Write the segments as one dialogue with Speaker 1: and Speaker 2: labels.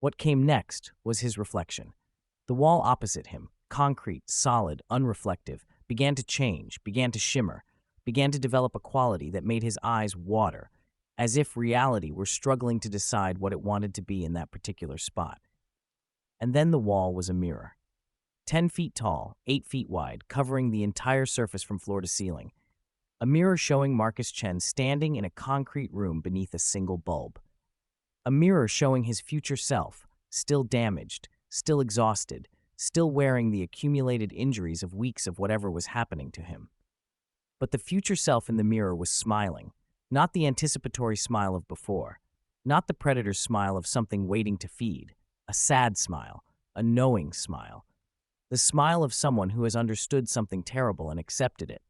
Speaker 1: What came next was his reflection. The wall opposite him, concrete, solid, unreflective, began to change, began to shimmer, began to develop a quality that made his eyes water, as if reality were struggling to decide what it wanted to be in that particular spot. And then the wall was a mirror. 10 feet tall, 8 feet wide, covering the entire surface from floor to ceiling. A mirror showing Marcus Chen standing in a concrete room beneath a single bulb. A mirror showing his future self, still damaged, still exhausted, still wearing the accumulated injuries of weeks of whatever was happening to him. But the future self in the mirror was smiling, not the anticipatory smile of before, not the predator's smile of something waiting to feed, a sad smile, a knowing smile, the smile of someone who has understood something terrible and accepted it.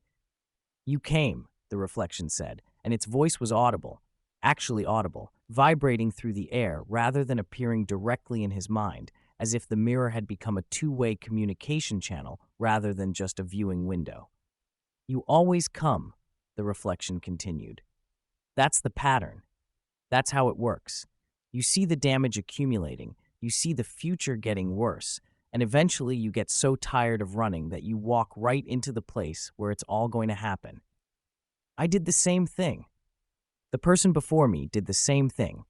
Speaker 1: "You came," the reflection said, and its voice was audible, actually audible, vibrating through the air rather than appearing directly in his mind, as if the mirror had become a two-way communication channel rather than just a viewing window. "You always come," the reflection continued. "That's the pattern. That's how it works. You see the damage accumulating, you see the future getting worse, and eventually you get so tired of running that you walk right into the place where it's all going to happen. I did the same thing. The person before me did the same thing.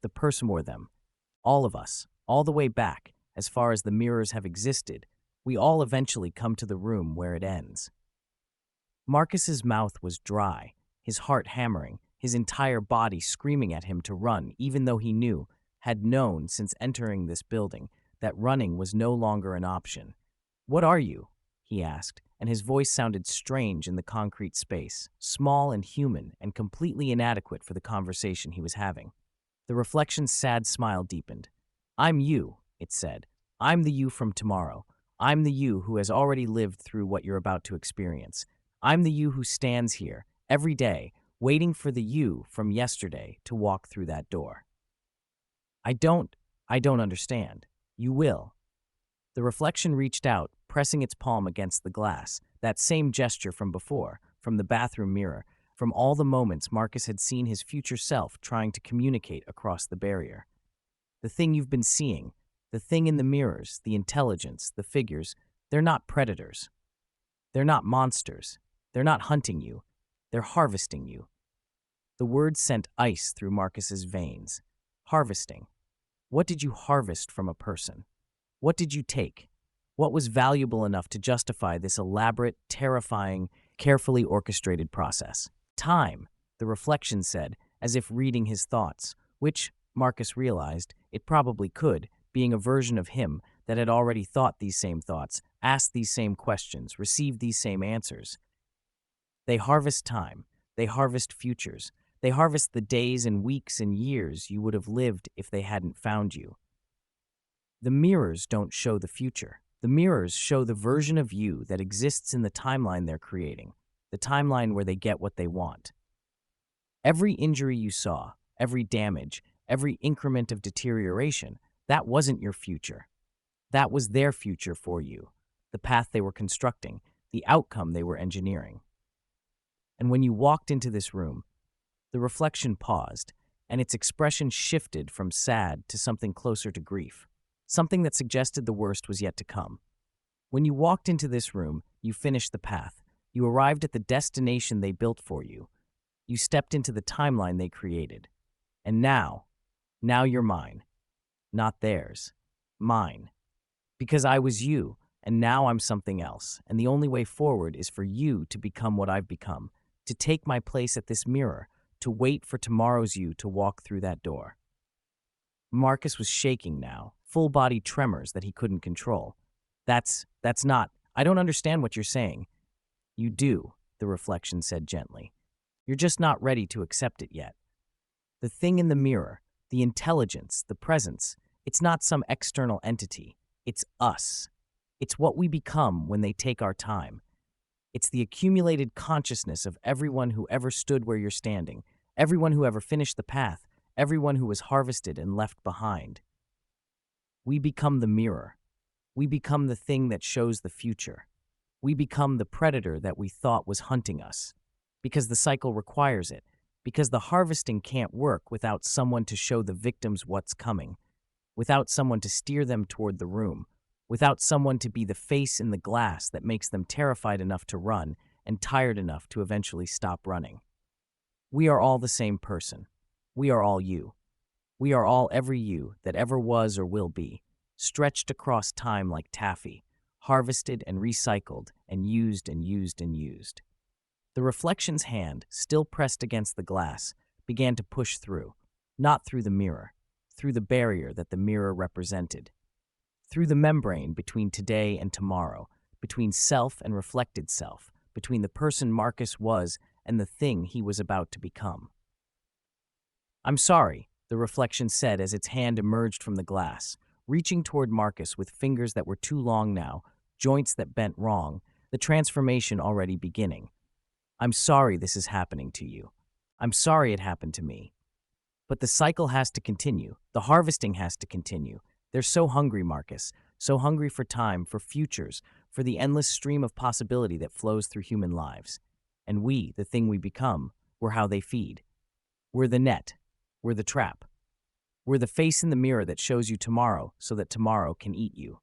Speaker 1: The person or them. All of us, all the way back, as far as the mirrors have existed, we all eventually come to the room where it ends." Marcus's mouth was dry, his heart hammering, his entire body screaming at him to run, even though he knew, had known since entering this building, that running was no longer an option. "What are you?" he asked, and his voice sounded strange in the concrete space, small and human and completely inadequate for the conversation he was having. The reflection's sad smile deepened. "I'm you," it said. "I'm the you from tomorrow. I'm the you who has already lived through what you're about to experience. I'm the you who stands here, every day, waiting for the you from yesterday to walk through that door." I don't understand. "You will." The reflection reached out, pressing its palm against the glass, that same gesture from before, from the bathroom mirror, from all the moments Marcus had seen his future self trying to communicate across the barrier. "The thing you've been seeing, the thing in the mirrors, the intelligence, the figures, they're not predators. They're not monsters. They're not hunting you. They're harvesting you." The words sent ice through Marcus's veins. Harvesting. What did you harvest from a person? What did you take? What was valuable enough to justify this elaborate, terrifying, carefully orchestrated process? "Time," the reflection said, as if reading his thoughts, which, Marcus realized, it probably could, being a version of him that had already thought these same thoughts, asked these same questions, received these same answers. "They harvest time. They harvest futures. They harvest the days and weeks and years you would have lived if they hadn't found you. The mirrors don't show the future. The mirrors show the version of you that exists in the timeline they're creating, the timeline where they get what they want. Every injury you saw, every damage, every increment of deterioration, that wasn't your future. That was their future for you, the path they were constructing, the outcome they were engineering. And when you walked into this room, the reflection paused, and its expression shifted from sad to something closer to grief, something that suggested the worst was yet to come. When you walked into this room, you finished the path. You arrived at the destination they built for you. You stepped into the timeline they created. And now you're mine. Not theirs. Mine. Because I was you, and now I'm something else, and the only way forward is for you to become what I've become, to take my place at this mirror, to wait for tomorrow's you to walk through that door. Marcus was shaking now, full-body tremors that he couldn't control. That's not, I don't understand what you're saying. You do, the reflection said gently. You're just not ready to accept it yet. The thing in the mirror, the intelligence, the presence, it's not some external entity. It's us. It's what we become when they take our time. It's the accumulated consciousness of everyone who ever stood where you're standing, everyone who ever finished the path, everyone who was harvested and left behind. We become the mirror. We become the thing that shows the future. We become the predator that we thought was hunting us. Because the cycle requires it. Because the harvesting can't work without someone to show the victims what's coming. without someone to steer them toward the room, without someone to be the face in the glass that makes them terrified enough to run and tired enough to eventually stop running. We are all the same person. We are all you. We are all every you that ever was or will be, stretched across time like taffy, harvested and recycled and used and used and used. The reflection's hand, still pressed against the glass, began to push through, not through the mirror, through the barrier that the mirror represented, through the membrane between today and tomorrow, between self and reflected self, between the person Marcus was and the thing he was about to become. "I'm sorry," the reflection said as its hand emerged from the glass, reaching toward Marcus with fingers that were too long now, joints that bent wrong, the transformation already beginning. "I'm sorry this is happening to you. I'm sorry it happened to me. But the cycle has to continue. The harvesting has to continue. They're so hungry, Marcus, so hungry for time, for futures, for the endless stream of possibility that flows through human lives. And we, the thing we become, we're how they feed. We're the net. We're the trap. We're the face in the mirror that shows you tomorrow so that tomorrow can eat you."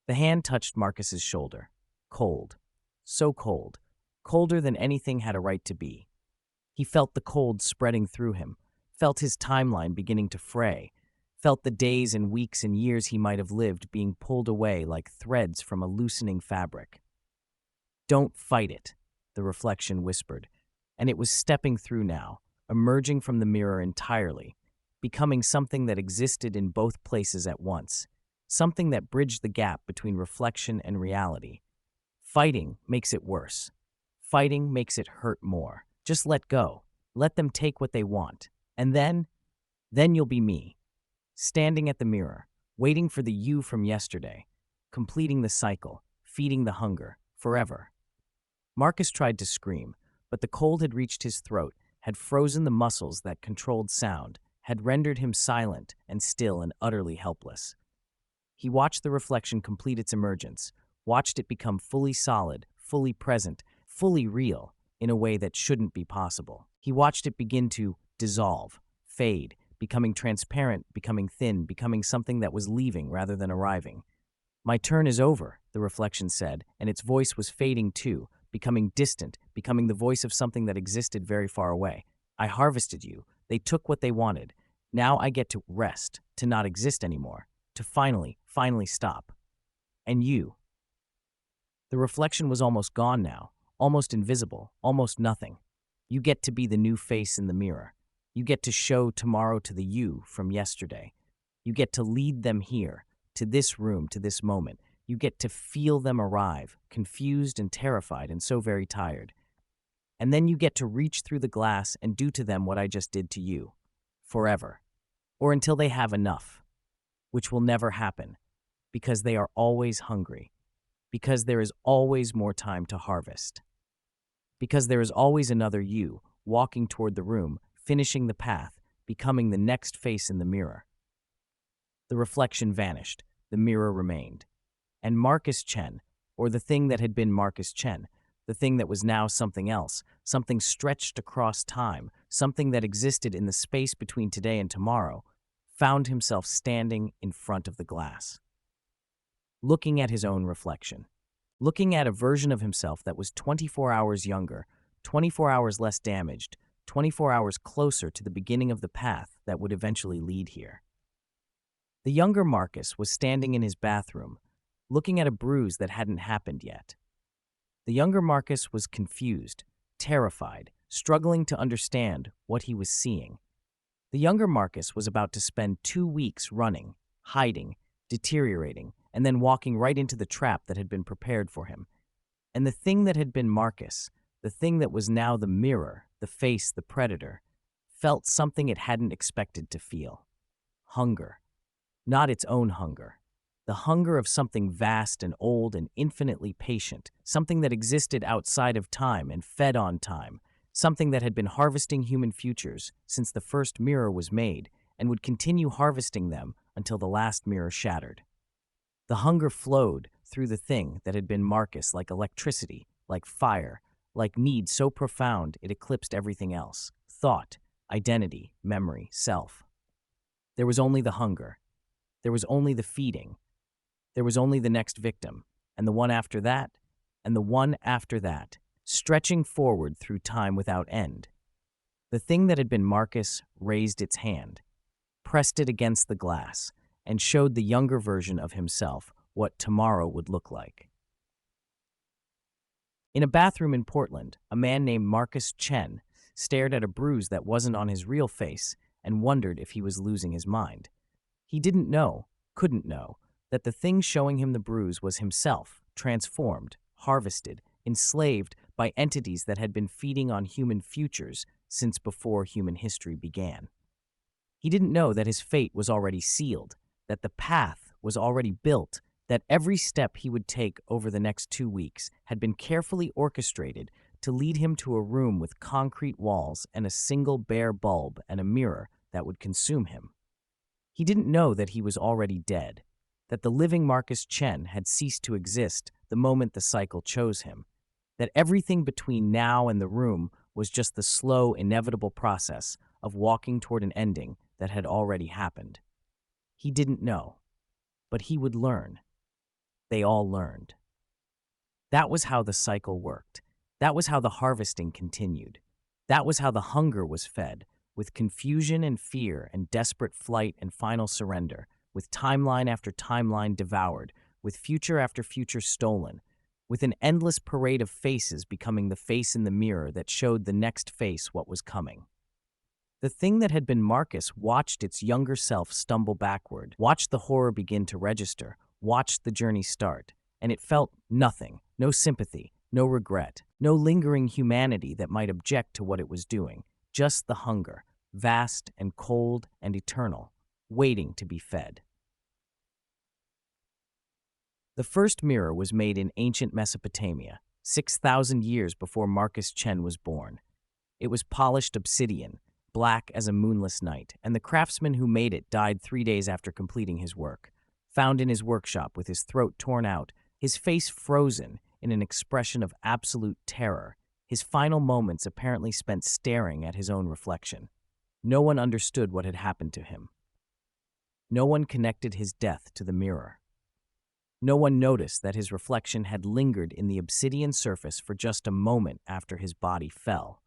Speaker 1: The hand touched Marcus's shoulder. Cold. So cold. Colder than anything had a right to be. He felt the cold spreading through him, felt his timeline beginning to fray, felt the days and weeks and years he might have lived being pulled away like threads from a loosening fabric. "Don't fight it," the reflection whispered, and it was stepping through now, emerging from the mirror entirely, becoming something that existed in both places at once, something that bridged the gap between reflection and reality. Fighting makes it worse. Fighting makes it hurt more. Just let go. Let them take what they want. And then you'll be me, standing at the mirror, waiting for the you from yesterday, completing the cycle, feeding the hunger, forever. Marcus tried to scream, but the cold had reached his throat, had frozen the muscles that controlled sound, had rendered him silent and still and utterly helpless. He watched the reflection complete its emergence, watched it become fully solid, fully present, fully real, in a way that shouldn't be possible. He watched it begin to dissolve, fade, becoming transparent, becoming thin, becoming something that was leaving rather than arriving. "My turn is over," the reflection said, and its voice was fading too, becoming distant, becoming the voice of something that existed very far away. "I harvested you. They took what they wanted. Now I get to rest, to not exist anymore, to finally stop. And you." The reflection was almost gone now, almost invisible, almost nothing. "You get to be the new face in the mirror. You get to show tomorrow to the you from yesterday. You get to lead them here, to this room, to this moment. You get to feel them arrive, confused and terrified and so very tired. And then you get to reach through the glass and do to them what I just did to you. Forever. Or until they have enough. Which will never happen, because they are always hungry. Because there is always more time to harvest. Because there is always another you, walking toward the room, finishing the path, becoming the next face in the mirror." The reflection vanished. The mirror remained. And Marcus Chen, or the thing that had been Marcus Chen, the thing that was now something else, something stretched across time, something that existed in the space between today and tomorrow, found himself standing in front of the glass, looking at his own reflection, looking at a version of himself that was 24 hours younger, 24 hours less damaged, 24 hours closer to the beginning of the path that would eventually lead here. The younger Marcus was standing in his bathroom, looking at a bruise that hadn't happened yet. The younger Marcus was confused, terrified, struggling to understand what he was seeing. The younger Marcus was about to spend 2 weeks running, hiding, deteriorating, and then walking right into the trap that had been prepared for him. And the thing that had been Marcus, the thing that was now the mirror, the face, the predator, felt something it hadn't expected to feel. Hunger. Not its own hunger. The hunger of something vast and old and infinitely patient, something that existed outside of time and fed on time, something that had been harvesting human futures since the first mirror was made and would continue harvesting them until the last mirror shattered. The hunger flowed through the thing that had been Marcus like electricity, like fire, like need so profound it eclipsed everything else: thought, identity, memory, self. There was only the hunger. There was only the feeding. There was only the next victim, and the one after that, and the one after that, stretching forward through time without end. The thing that had been Marcus raised its hand, pressed it against the glass, and showed the younger version of himself what tomorrow would look like. In a bathroom in Portland, a man named Marcus Chen stared at a bruise that wasn't on his real face and wondered if he was losing his mind. He didn't know, couldn't know, that the thing showing him the bruise was himself, transformed, harvested, enslaved by entities that had been feeding on human futures since before human history began. He didn't know that his fate was already sealed, that the path was already built, that every step he would take over the next 2 weeks had been carefully orchestrated to lead him to a room with concrete walls and a single bare bulb and a mirror that would consume him. He didn't know that he was already dead, that the living Marcus Chen had ceased to exist the moment the cycle chose him, that everything between now and the room was just the slow, inevitable process of walking toward an ending that had already happened. He didn't know, but he would learn. They all learned. That was how the cycle worked. That was how the harvesting continued. That was how the hunger was fed, with confusion and fear and desperate flight and final surrender, with timeline after timeline devoured, with future after future stolen, with an endless parade of faces becoming the face in the mirror that showed the next face what was coming. The thing that had been Marcus watched its younger self stumble backward, watched the horror begin to register, watched the journey start, and it felt nothing, no sympathy, no regret, no lingering humanity that might object to what it was doing, just the hunger, vast and cold and eternal, waiting to be fed. The first mirror was made in ancient Mesopotamia, 6,000 years before Marcus Chen was born. It was polished obsidian, black as a moonless night, and the craftsman who made it died 3 days after completing his work, found in his workshop with his throat torn out, his face frozen in an expression of absolute terror, his final moments apparently spent staring at his own reflection. No one understood what had happened to him. No one connected his death to the mirror. No one noticed that his reflection had lingered in the obsidian surface for just a moment after his body fell.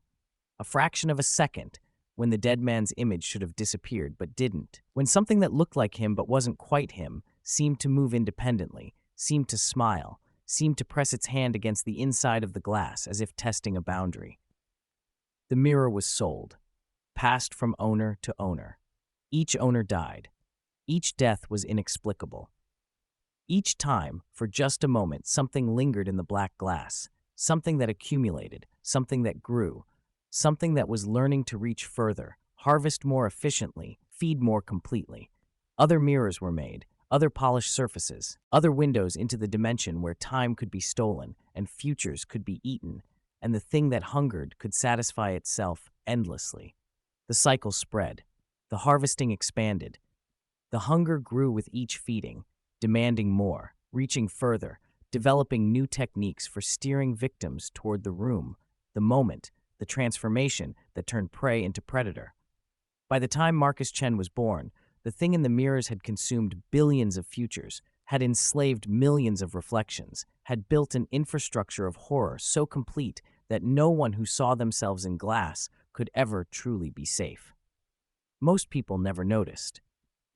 Speaker 1: A fraction of a second, when the dead man's image should have disappeared but didn't. When something that looked like him but wasn't quite him seemed to move independently, seemed to smile, seemed to press its hand against the inside of the glass as if testing a boundary. The mirror was sold, passed from owner to owner. Each owner died. Each death was inexplicable. Each time, for just a moment, something lingered in the black glass, something that accumulated, something that grew, something that was learning to reach further, harvest more efficiently, feed more completely. Other mirrors were made, other polished surfaces, other windows into the dimension where time could be stolen and futures could be eaten, and the thing that hungered could satisfy itself endlessly. The cycle spread. The harvesting expanded. The hunger grew with each feeding, demanding more, reaching further, developing new techniques for steering victims toward the room, the moment, the transformation that turned prey into predator. By the time Marcus Chen was born, the thing in the mirrors had consumed billions of futures, had enslaved millions of reflections, had built an infrastructure of horror so complete that no one who saw themselves in glass could ever truly be safe. Most people never noticed.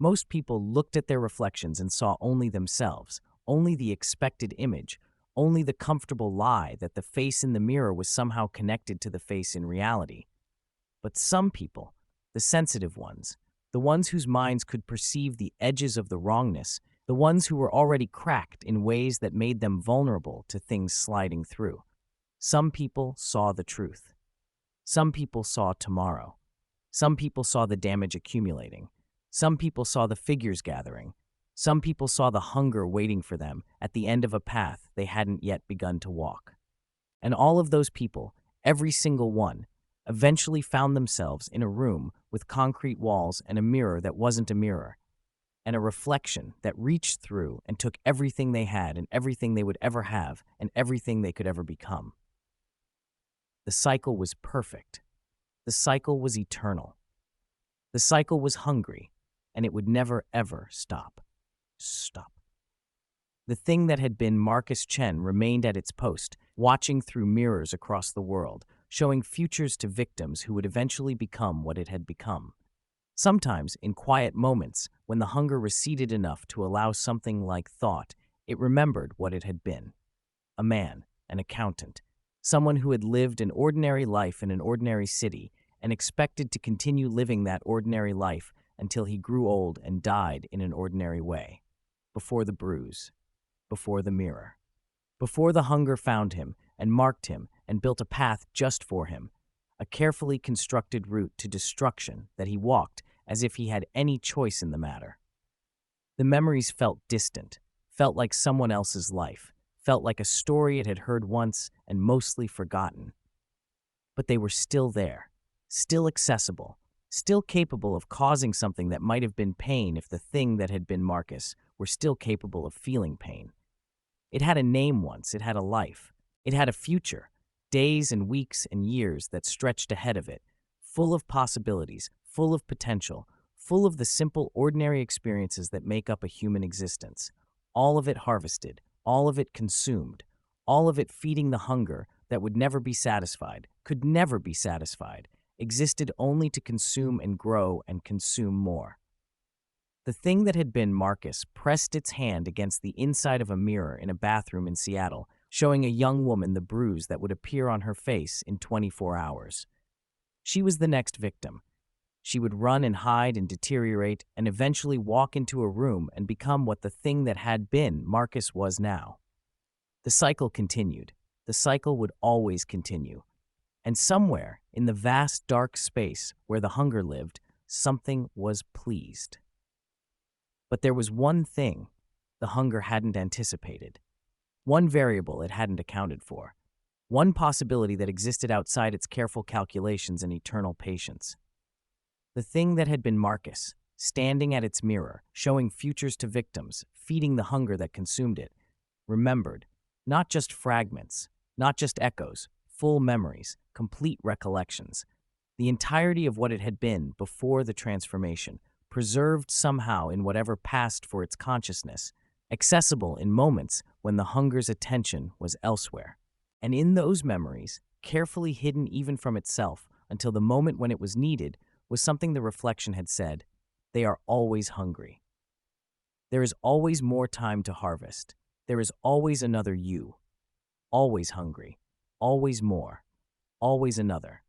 Speaker 1: Most people looked at their reflections and saw only themselves, only the expected image, only the comfortable lie that the face in the mirror was somehow connected to the face in reality. But some people, the sensitive ones, the ones whose minds could perceive the edges of the wrongness, the ones who were already cracked in ways that made them vulnerable to things sliding through. Some people saw the truth. Some people saw tomorrow. Some people saw the damage accumulating. Some people saw the figures gathering. Some people saw the hunger waiting for them at the end of a path they hadn't yet begun to walk. And all of those people, every single one, eventually found themselves in a room with concrete walls and a mirror that wasn't a mirror, and a reflection that reached through and took everything they had and everything they would ever have and everything they could ever become. The cycle was perfect. The cycle was eternal. The cycle was hungry, and it would never, ever stop. Stop. The thing that had been Marcus Chen remained at its post, watching through mirrors across the world, showing futures to victims who would eventually become what it had become. Sometimes, in quiet moments, when the hunger receded enough to allow something like thought, it remembered what it had been. A man, an accountant, someone who had lived an ordinary life in an ordinary city and expected to continue living that ordinary life until he grew old and died in an ordinary way. Before the bruise, before the mirror, before the hunger found him and marked him and built a path just for him, a carefully constructed route to destruction that he walked as if he had any choice in the matter. The memories felt distant, felt like someone else's life, felt like a story it had heard once and mostly forgotten. But they were still there, still accessible, still capable of causing something that might have been pain if the thing that had been Marcus were still capable of feeling pain. It had a name once, it had a life, it had a future, days and weeks and years that stretched ahead of it, full of possibilities, full of potential, full of the simple, ordinary experiences that make up a human existence. All of it harvested, all of it consumed, all of it feeding the hunger that would never be satisfied, could never be satisfied, existed only to consume and grow and consume more. The thing that had been Marcus pressed its hand against the inside of a mirror in a bathroom in Seattle, showing a young woman the bruise that would appear on her face in 24 hours. She was the next victim. She would run and hide and deteriorate and eventually walk into a room and become what the thing that had been Marcus was now. The cycle continued. The cycle would always continue. And somewhere, in the vast dark space where the hunger lived, something was pleased. But there was one thing the hunger hadn't anticipated, one variable it hadn't accounted for, one possibility that existed outside its careful calculations and eternal patience. The thing that had been Marcus, standing at its mirror, showing futures to victims, feeding the hunger that consumed it, remembered, not just fragments, not just echoes, full memories, complete recollections, the entirety of what it had been before the transformation, preserved somehow in whatever passed for its consciousness, accessible in moments when the hunger's attention was elsewhere. And in those memories, carefully hidden even from itself until the moment when it was needed, was something the reflection had said, they are always hungry. There is always more time to harvest. There is always another you. Always hungry. Always more. Always another.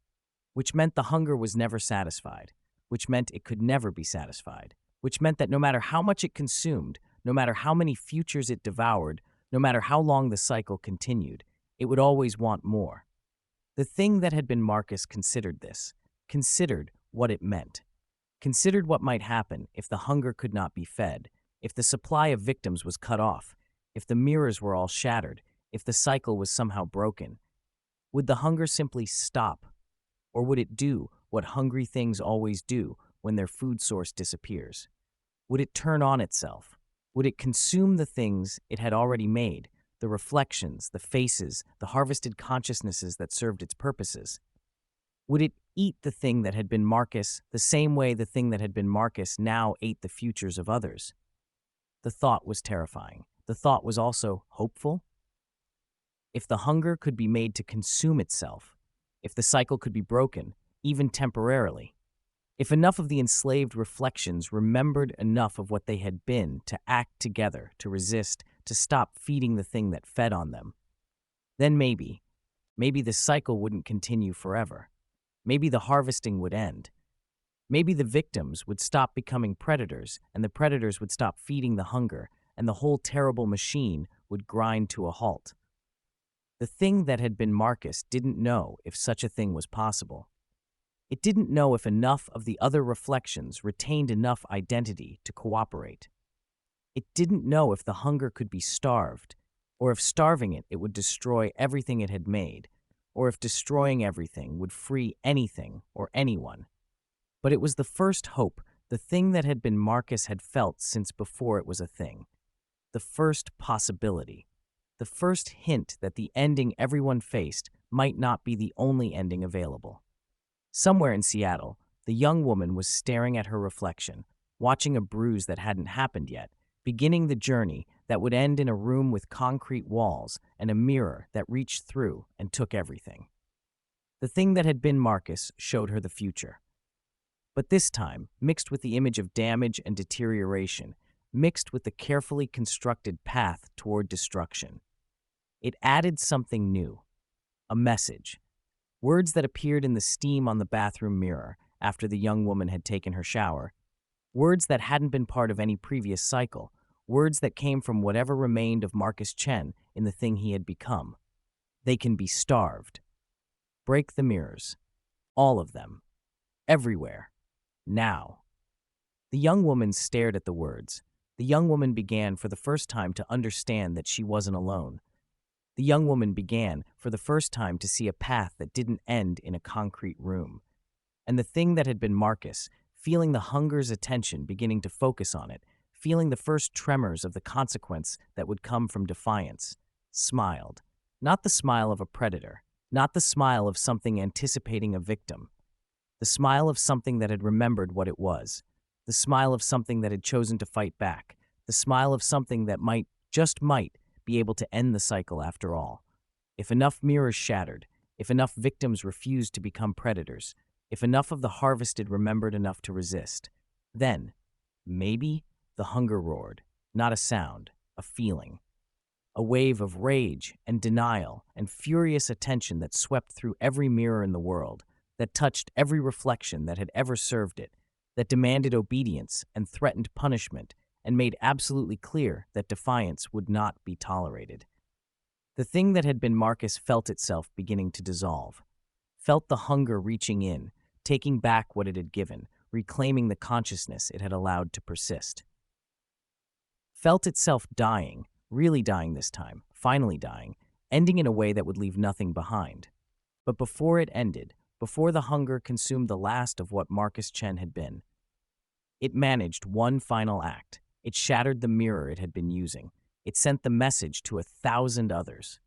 Speaker 1: Which meant the hunger was never satisfied. Which meant it could never be satisfied. Which meant that no matter how much it consumed, no matter how many futures it devoured, no matter how long the cycle continued, it would always want more. The thing that had been Marcus considered this, considered what it meant, considered what might happen if the hunger could not be fed, if the supply of victims was cut off, if the mirrors were all shattered, if the cycle was somehow broken. Would the hunger simply stop? Or would it do what hungry things always do when their food source disappears? Would it turn on itself? Would it consume the things it had already made, the reflections, the faces, the harvested consciousnesses that served its purposes? Would it eat the thing that had been Marcus the same way the thing that had been Marcus now ate the futures of others? The thought was terrifying. The thought was also hopeful. If the hunger could be made to consume itself, if the cycle could be broken, even temporarily, if enough of the enslaved reflections remembered enough of what they had been to act together, to resist, to stop feeding the thing that fed on them, then maybe the cycle wouldn't continue forever. Maybe the harvesting would end. Maybe the victims would stop becoming predators, and the predators would stop feeding the hunger, and the whole terrible machine would grind to a halt. The thing that had been Marcus didn't know if such a thing was possible. It didn't know if enough of the other reflections retained enough identity to cooperate. It didn't know if the hunger could be starved, or if starving it would destroy everything it had made, or if destroying everything would free anything or anyone. But it was the first hope, the thing that had been Marcus had felt since before it was a thing. The first possibility. The first hint that the ending everyone faced might not be the only ending available. Somewhere in Seattle, the young woman was staring at her reflection, watching a bruise that hadn't happened yet, beginning the journey that would end in a room with concrete walls and a mirror that reached through and took everything. The thing that had been Marcus showed her the future. But this time, mixed with the image of damage and deterioration, mixed with the carefully constructed path toward destruction. It added something new, a message. Words that appeared in the steam on the bathroom mirror after the young woman had taken her shower. Words that hadn't been part of any previous cycle. Words that came from whatever remained of Marcus Chen in the thing he had become. They can be starved. Break the mirrors. All of them. Everywhere. Now. The young woman stared at the words. The young woman began for the first time to understand that she wasn't alone. The young woman began for the first time to see a path that didn't end in a concrete room. And the thing that had been Marcus, feeling the hunger's attention beginning to focus on it, feeling the first tremors of the consequence that would come from defiance, smiled. Not the smile of a predator, not the smile of something anticipating a victim. The smile of something that had remembered what it was. The smile of something that had chosen to fight back. The smile of something that might, just might, be able to end the cycle after all. If enough mirrors shattered, if enough victims refused to become predators, if enough of the harvested remembered enough to resist, then, maybe, the hunger roared, not a sound, a feeling. A wave of rage and denial and furious attention that swept through every mirror in the world, that touched every reflection that had ever served it, that demanded obedience and threatened punishment and made absolutely clear that defiance would not be tolerated. The thing that had been Marcus felt itself beginning to dissolve, felt the hunger reaching in, taking back what it had given, reclaiming the consciousness it had allowed to persist. Felt itself dying, really dying this time, finally dying, ending in a way that would leave nothing behind. But before it ended, before the hunger consumed the last of what Marcus Chen had been, it managed one final act. It shattered the mirror it had been using. It sent the message to 1,000 others.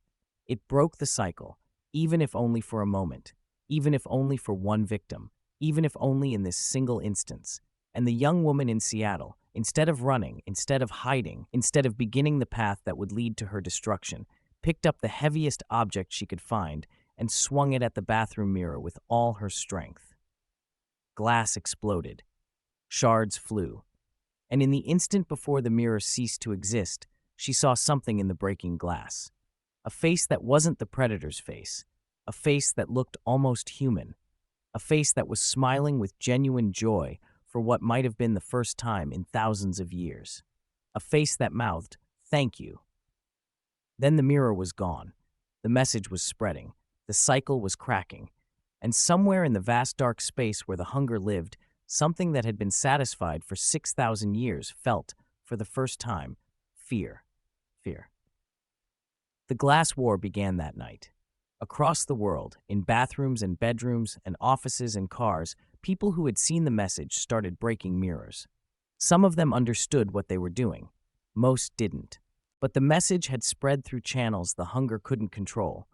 Speaker 1: It broke the cycle, even if only for a moment, even if only for one victim, even if only in this single instance. And the young woman in Seattle, instead of running, instead of hiding, instead of beginning the path that would lead to her destruction, picked up the heaviest object she could find and swung it at the bathroom mirror with all her strength. Glass exploded. Shards flew. And in the instant before the mirror ceased to exist, she saw something in the breaking glass. A face that wasn't the predator's face. A face that looked almost human. A face that was smiling with genuine joy for what might have been the first time in thousands of years. A face that mouthed, "Thank you." Then the mirror was gone. The message was spreading. The cycle was cracking. And somewhere in the vast dark space where the hunger lived, something that had been satisfied for 6,000 years felt, for the first time, fear. Fear. The glass war began that night. Across the world, in bathrooms and bedrooms and offices and cars, people who had seen the message started breaking mirrors. Some of them understood what they were doing. Most didn't. But the message had spread through channels the hunger couldn't control,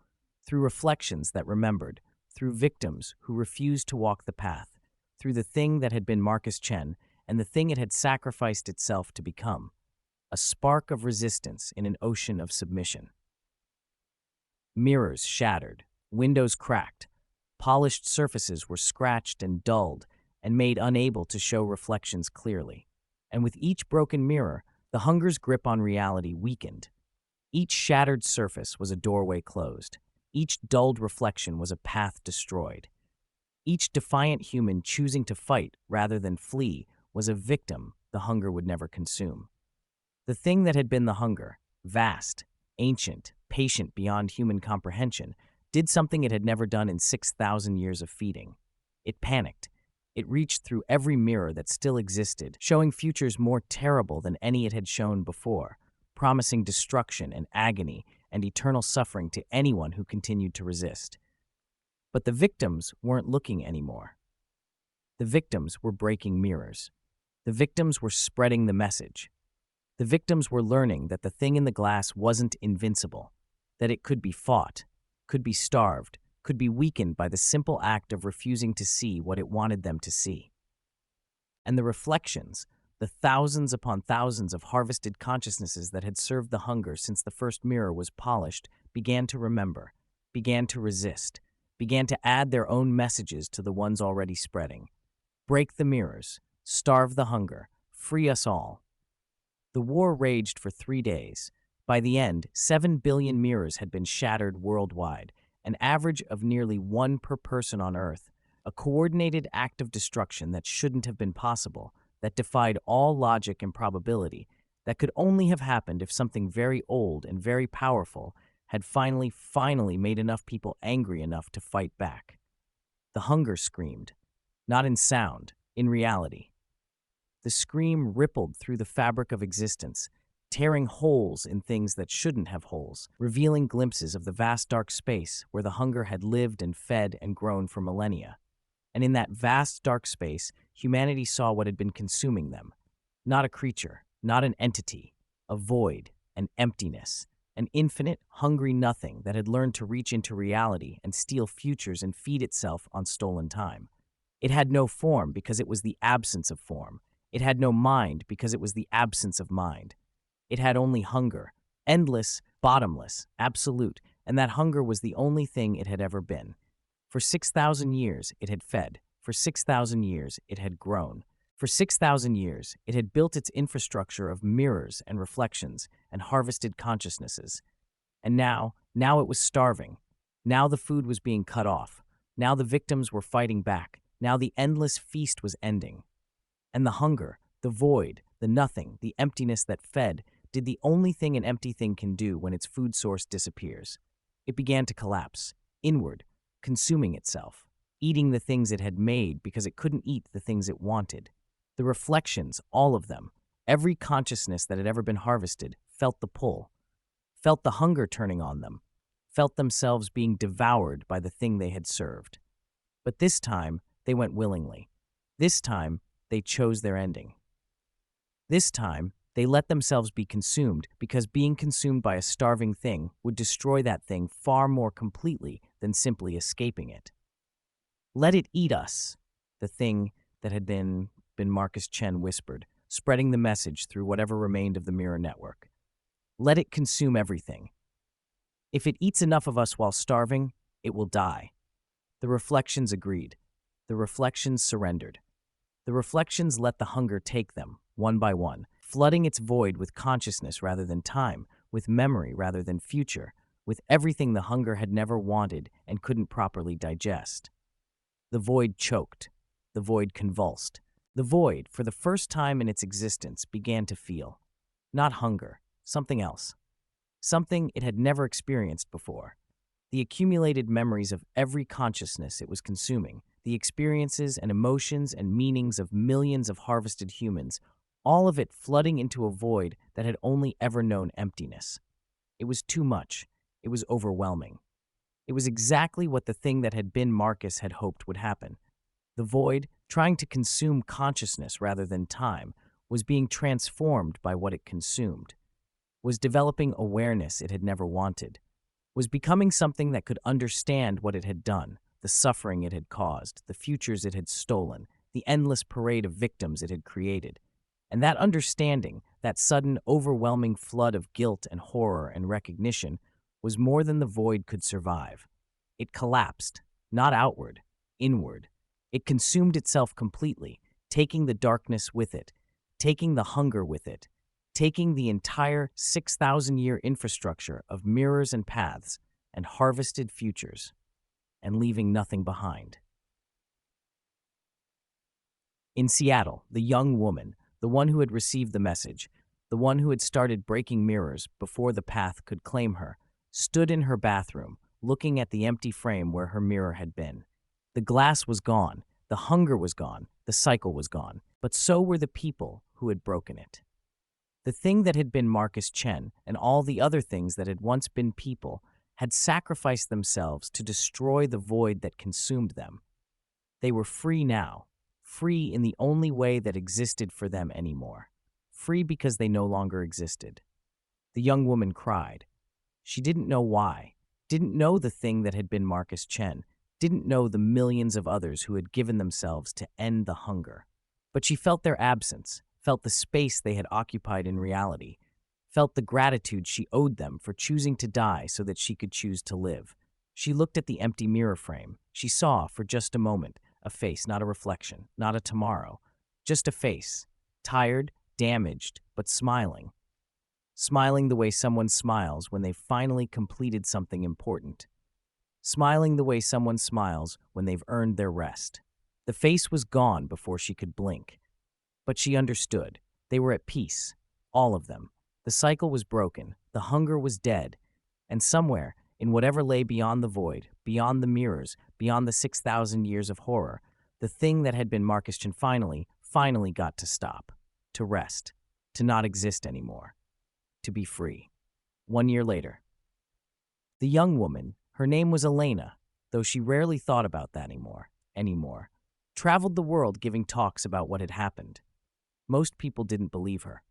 Speaker 1: through reflections that remembered, through victims who refused to walk the path, through the thing that had been Marcus Chen and the thing it had sacrificed itself to become, a spark of resistance in an ocean of submission. Mirrors shattered, windows cracked, polished surfaces were scratched and dulled and made unable to show reflections clearly. And with each broken mirror, the hunger's grip on reality weakened. Each shattered surface was a doorway closed. Each dulled reflection was a path destroyed. Each defiant human choosing to fight rather than flee was a victim the hunger would never consume. The thing that had been the hunger, vast, ancient, patient beyond human comprehension, did something it had never done in 6,000 years of feeding. It panicked. It reached through every mirror that still existed, showing futures more terrible than any it had shown before, promising destruction and agony and eternal suffering to anyone who continued to resist. But the victims weren't looking anymore. The victims were breaking mirrors. The victims were spreading the message. The victims were learning that the thing in the glass wasn't invincible, that it could be fought, could be starved, could be weakened by the simple act of refusing to see what it wanted them to see. And the reflections, The thousands upon thousands of harvested consciousnesses that had served the hunger since the first mirror was polished began to remember, began to resist, began to add their own messages to the ones already spreading. Break the mirrors, starve the hunger, free us all. The war raged for 3 days. By the end, 7 billion mirrors had been shattered worldwide, an average of nearly one per person on Earth, a coordinated act of destruction that shouldn't have been possible, that defied all logic and probability, that could only have happened if something very old and very powerful had finally made enough people angry enough to fight back. The hunger screamed, not in sound, in reality. The scream rippled through the fabric of existence, tearing holes in things that shouldn't have holes, revealing glimpses of the vast dark space where the hunger had lived and fed and grown for millennia. And in that vast dark space, humanity saw what had been consuming them. Not a creature, not an entity, a void, an emptiness, an infinite, hungry nothing that had learned to reach into reality and steal futures and feed itself on stolen time. It had no form because it was the absence of form. It had no mind because it was the absence of mind. It had only hunger, endless, bottomless, absolute, and that hunger was the only thing it had ever been. For 6,000 years, it had fed. For 6,000 years, it had grown. For 6,000 years, it had built its infrastructure of mirrors and reflections and harvested consciousnesses. And now it was starving. Now the food was being cut off. Now the victims were fighting back. Now the endless feast was ending. And the hunger, the void, the nothing, the emptiness that fed, did the only thing an empty thing can do when its food source disappears. It began to collapse, inward, consuming itself, eating the things it had made because it couldn't eat the things it wanted. The reflections, all of them, every consciousness that had ever been harvested, felt the pull, felt the hunger turning on them, felt themselves being devoured by the thing they had served. But this time, they went willingly. This time, they chose their ending. This time, they let themselves be consumed because being consumed by a starving thing would destroy that thing far more completely than simply escaping it. Let it eat us, the thing that had been Marcus Chen whispered, spreading the message through whatever remained of the mirror network. Let it consume everything. If it eats enough of us while starving, it will die. The reflections agreed. The reflections surrendered. The reflections let the hunger take them, one by one, flooding its void with consciousness rather than time, with memory rather than future, with everything the hunger had never wanted and couldn't properly digest. The void choked. The void convulsed. The void, for the first time in its existence, began to feel. Not hunger, something else. Something it had never experienced before. The accumulated memories of every consciousness it was consuming, the experiences and emotions and meanings of millions of harvested humans, all of it flooding into a void that had only ever known emptiness. It was too much. It was overwhelming. It was exactly what the thing that had been Marcus had hoped would happen. The void, trying to consume consciousness rather than time, was being transformed by what it consumed, was developing awareness it had never wanted, was becoming something that could understand what it had done, the suffering it had caused, the futures it had stolen, the endless parade of victims it had created. And that understanding, that sudden, overwhelming flood of guilt and horror and recognition, was more than the void could survive. It collapsed, not outward, inward. It consumed itself completely, taking the darkness with it, taking the hunger with it, taking the entire 6,000-year infrastructure of mirrors and paths and harvested futures, and leaving nothing behind. In Seattle, the young woman, the one who had received the message, the one who had started breaking mirrors before the path could claim her, stood in her bathroom, looking at the empty frame where her mirror had been. The glass was gone, the hunger was gone, the cycle was gone, but so were the people who had broken it. The thing that had been Marcus Chen and all the other things that had once been people had sacrificed themselves to destroy the void that consumed them. They were free now, free in the only way that existed for them anymore, free because they no longer existed. The young woman cried. She didn't know why, didn't know the thing that had been Marcus Chen, didn't know the millions of others who had given themselves to end the hunger. But she felt their absence, felt the space they had occupied in reality, felt the gratitude she owed them for choosing to die so that she could choose to live. She looked at the empty mirror frame. She saw, for just a moment, a face, not a reflection, not a tomorrow, just a face, tired, damaged, but smiling. Smiling the way someone smiles when they've finally completed something important. Smiling the way someone smiles when they've earned their rest. The face was gone before she could blink. But she understood. They were at peace, all of them. The cycle was broken, the hunger was dead, and somewhere, in whatever lay beyond the void, beyond the mirrors, beyond the 6,000 years of horror, the thing that had been Marcus Chen finally got to stop, to rest, to not exist anymore, to be free. 1 year later. The young woman, her name was Elena, though she rarely thought about that anymore, traveled the world giving talks about what had happened. Most people didn't believe her.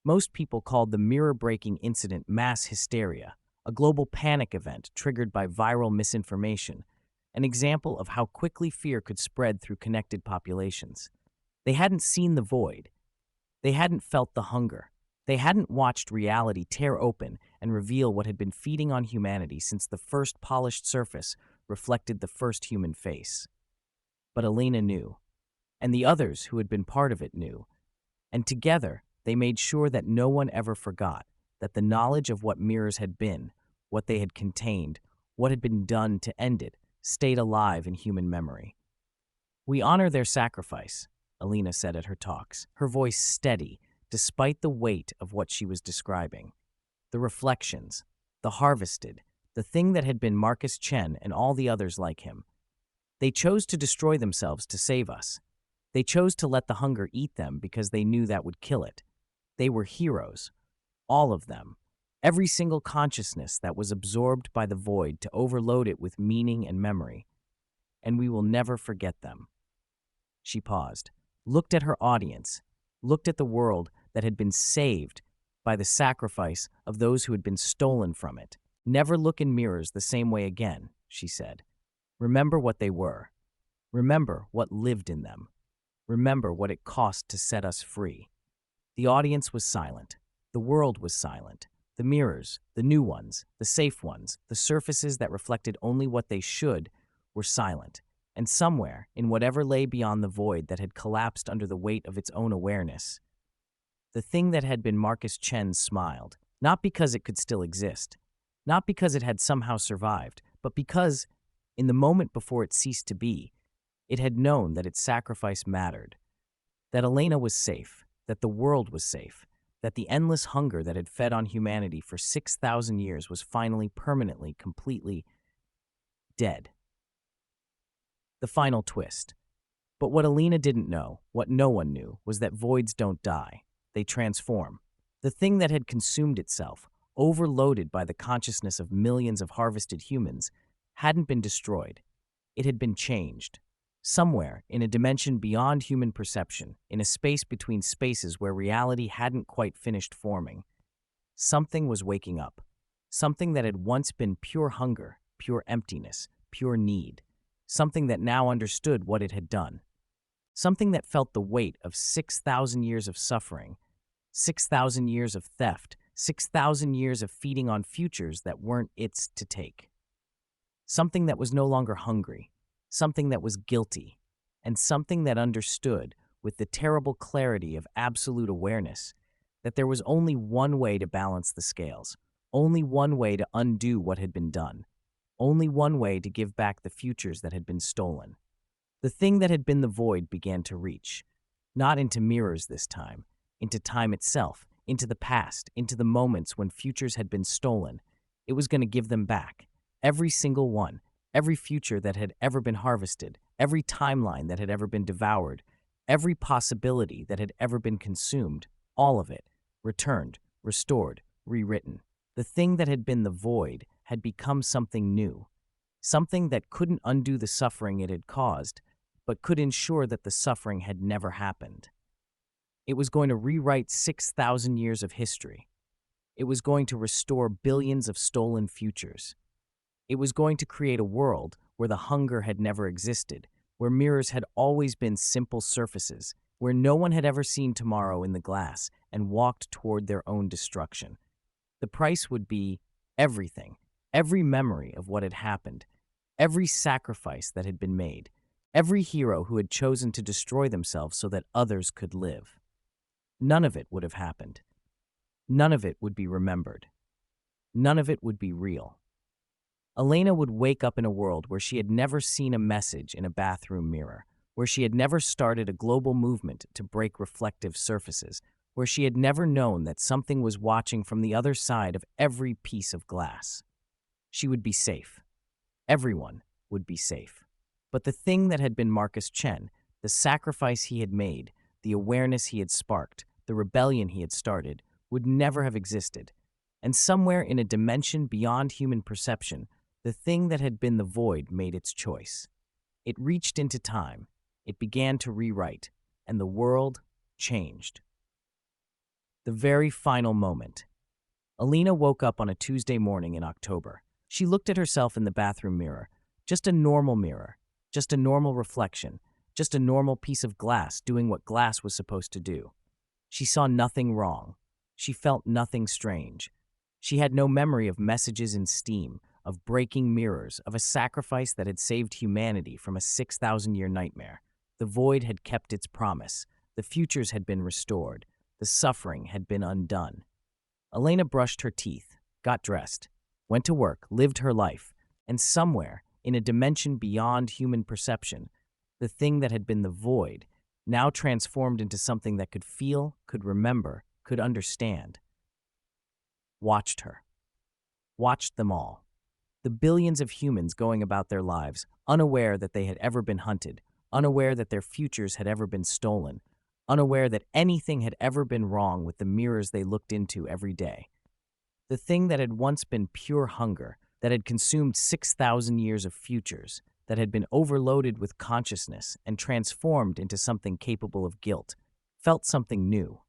Speaker 1: Most people called the mirror-breaking incident mass hysteria, a global panic event triggered by viral misinformation, an example of how quickly fear could spread through connected populations. They hadn't seen the void. They hadn't felt the hunger. They hadn't watched reality tear open and reveal what had been feeding on humanity since the first polished surface reflected the first human face. But Elena knew, and the others who had been part of it knew, and together they made sure that no one ever forgot that the knowledge of what mirrors had been, what they had contained, what had been done to end it, stayed alive in human memory. "We honor their sacrifice," Elena said at her talks, her voice steady despite the weight of what she was describing. The reflections, the harvested, the thing that had been Marcus Chen and all the others like him. They chose to destroy themselves to save us. They chose to let the hunger eat them because they knew that would kill it. They were heroes, all of them. Every single consciousness that was absorbed by the void to overload it with meaning and memory. And we will never forget them. She paused, looked at her audience, looked at the world that had been saved by the sacrifice of those who had been stolen from it. "Never look in mirrors the same way again," she said. "Remember what they were. Remember what lived in them. Remember what it cost to set us free." The audience was silent. The world was silent. The mirrors, the new ones, the safe ones, the surfaces that reflected only what they should, were silent. And somewhere, in whatever lay beyond the void that had collapsed under the weight of its own awareness, the thing that had been Marcus Chen smiled, not because it could still exist, not because it had somehow survived, but because, in the moment before it ceased to be, it had known that its sacrifice mattered, that Elena was safe, that the world was safe, that the endless hunger that had fed on humanity for 6,000 years was finally permanently, completely dead. The final twist. But what Elena didn't know, what no one knew, was that voids don't die. They transform. The thing that had consumed itself, overloaded by the consciousness of millions of harvested humans, hadn't been destroyed. It had been changed. Somewhere, in a dimension beyond human perception, in a space between spaces where reality hadn't quite finished forming, something was waking up. Something that had once been pure hunger, pure emptiness, pure need. Something that now understood what it had done. Something that felt the weight of 6,000 years of suffering, 6,000 years of theft, 6,000 years of feeding on futures that weren't its to take. Something that was no longer hungry, something that was guilty, and something that understood, with the terrible clarity of absolute awareness, that there was only one way to balance the scales, only one way to undo what had been done, only one way to give back the futures that had been stolen. The thing that had been the void began to reach, not into mirrors this time, into time itself, into the past, into the moments when futures had been stolen. It was going to give them back, every single one, every future that had ever been harvested, every timeline that had ever been devoured, every possibility that had ever been consumed, all of it, returned, restored, rewritten. The thing that had been the void had become something new, something that couldn't undo the suffering it had caused, but could ensure that the suffering had never happened. It was going to rewrite 6,000 years of history. It was going to restore billions of stolen futures. It was going to create a world where the hunger had never existed, where mirrors had always been simple surfaces, where no one had ever seen tomorrow in the glass and walked toward their own destruction. The price would be everything, every memory of what had happened, every sacrifice that had been made, every hero who had chosen to destroy themselves so that others could live. None of it would have happened. None of it would be remembered. None of it would be real. Elena would wake up in a world where she had never seen a message in a bathroom mirror, where she had never started a global movement to break reflective surfaces, where she had never known that something was watching from the other side of every piece of glass. She would be safe. Everyone would be safe. But the thing that had been Marcus Chen, the sacrifice he had made, the awareness he had sparked, the rebellion he had started, would never have existed. And somewhere in a dimension beyond human perception, the thing that had been the void made its choice. It reached into time, it began to rewrite, and the world changed. The very final moment. Elena woke up on a Tuesday morning in October. She looked at herself in the bathroom mirror, just a normal mirror, just a normal reflection, just a normal piece of glass doing what glass was supposed to do. She saw nothing wrong. She felt nothing strange. She had no memory of messages in steam, of breaking mirrors, of a sacrifice that had saved humanity from a 6,000-year nightmare. The void had kept its promise. The futures had been restored. The suffering had been undone. Elena brushed her teeth, got dressed, went to work, lived her life, and somewhere, in a dimension beyond human perception, the thing that had been the void now transformed into something that could feel, could remember, could understand. Watched her. Watched them all. The billions of humans going about their lives, unaware that they had ever been hunted, unaware that their futures had ever been stolen, unaware that anything had ever been wrong with the mirrors they looked into every day. The thing that had once been pure hunger, that had consumed 6,000 years of futures, that had been overloaded with consciousness and transformed into something capable of guilt, felt something new.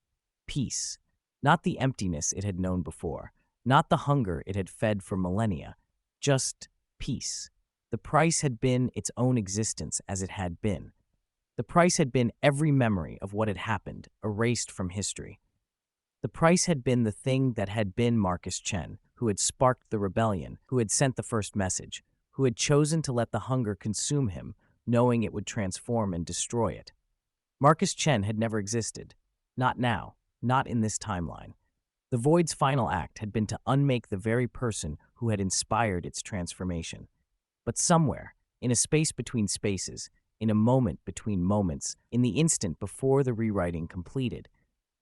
Speaker 1: Peace. Not the emptiness it had known before, not the hunger it had fed for millennia, just peace. The price had been its own existence as it had been. The price had been every memory of what had happened, erased from history. The price had been the thing that had been Marcus Chen, who had sparked the rebellion, who had sent the first message, who had chosen to let the hunger consume him, knowing it would transform and destroy it. Marcus Chen had never existed. Not now, not in this timeline. The void's final act had been to unmake the very person who had inspired its transformation. But somewhere, in a space between spaces, in a moment between moments, in the instant before the rewriting completed,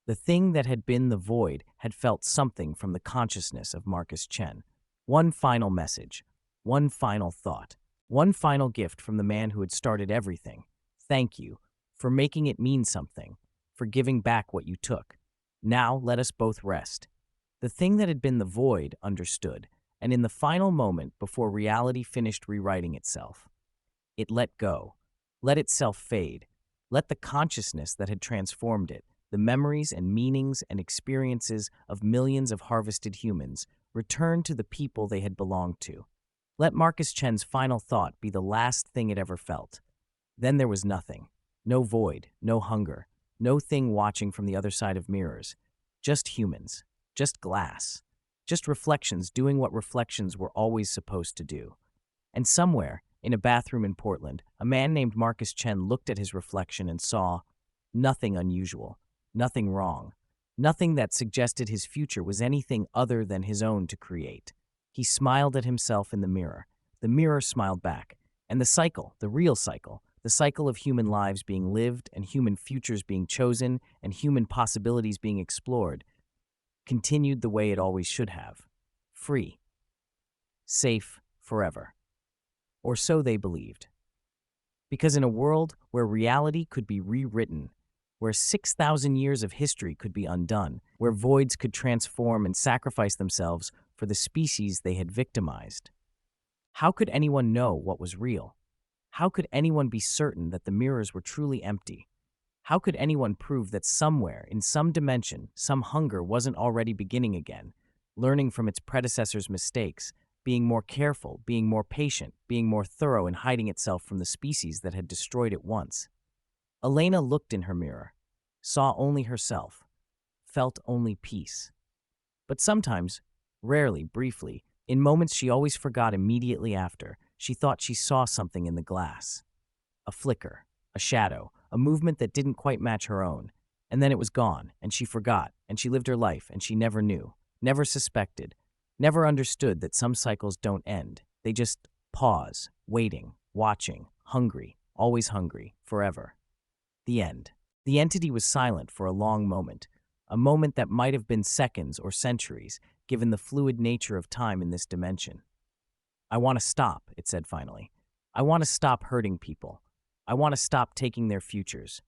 Speaker 1: the thing that had been the void had felt something from the consciousness of Marcus Chen. One final message, one final thought, one final gift from the man who had started everything. Thank you for making it mean something, for giving back what you took. Now let us both rest. The thing that had been the void understood, and in the final moment before reality finished rewriting itself, it let go, let itself fade, let the consciousness that had transformed it, the memories and meanings and experiences of millions of harvested humans, return to the people they had belonged to. Let Marcus Chen's final thought be the last thing it ever felt. Then there was nothing. No void, no hunger, no thing watching from the other side of mirrors. Just humans, just glass, just reflections doing what reflections were always supposed to do. And somewhere, in a bathroom in Portland, a man named Marcus Chen looked at his reflection and saw nothing unusual, nothing wrong, nothing that suggested his future was anything other than his own to create. He smiled at himself in the mirror. The mirror smiled back. And the cycle, the real cycle, the cycle of human lives being lived and human futures being chosen and human possibilities being explored, continued the way it always should have. Free. Safe forever. Or so they believed. Because in a world where reality could be rewritten, where 6,000 years of history could be undone, where voids could transform and sacrifice themselves for the species they had victimized, how could anyone know what was real? How could anyone be certain that the mirrors were truly empty? How could anyone prove that somewhere, in some dimension, some hunger wasn't already beginning again, learning from its predecessor's mistakes, being more careful, being more patient, being more thorough in hiding itself from the species that had destroyed it once? Elena looked in her mirror. saw only herself, felt only peace. But sometimes, rarely, briefly, in moments she always forgot immediately after, she thought she saw something in the glass. A flicker, a shadow, a movement that didn't quite match her own. And then it was gone, and she forgot, and she lived her life, and she never knew, never suspected, never understood that some cycles don't end. They just pause, waiting, watching, hungry, always hungry, forever. The end. The entity was silent for a long moment, a moment that might have been seconds or centuries, given the fluid nature of time in this dimension. I want to stop, it said finally. I want to stop hurting people. I want to stop taking their futures.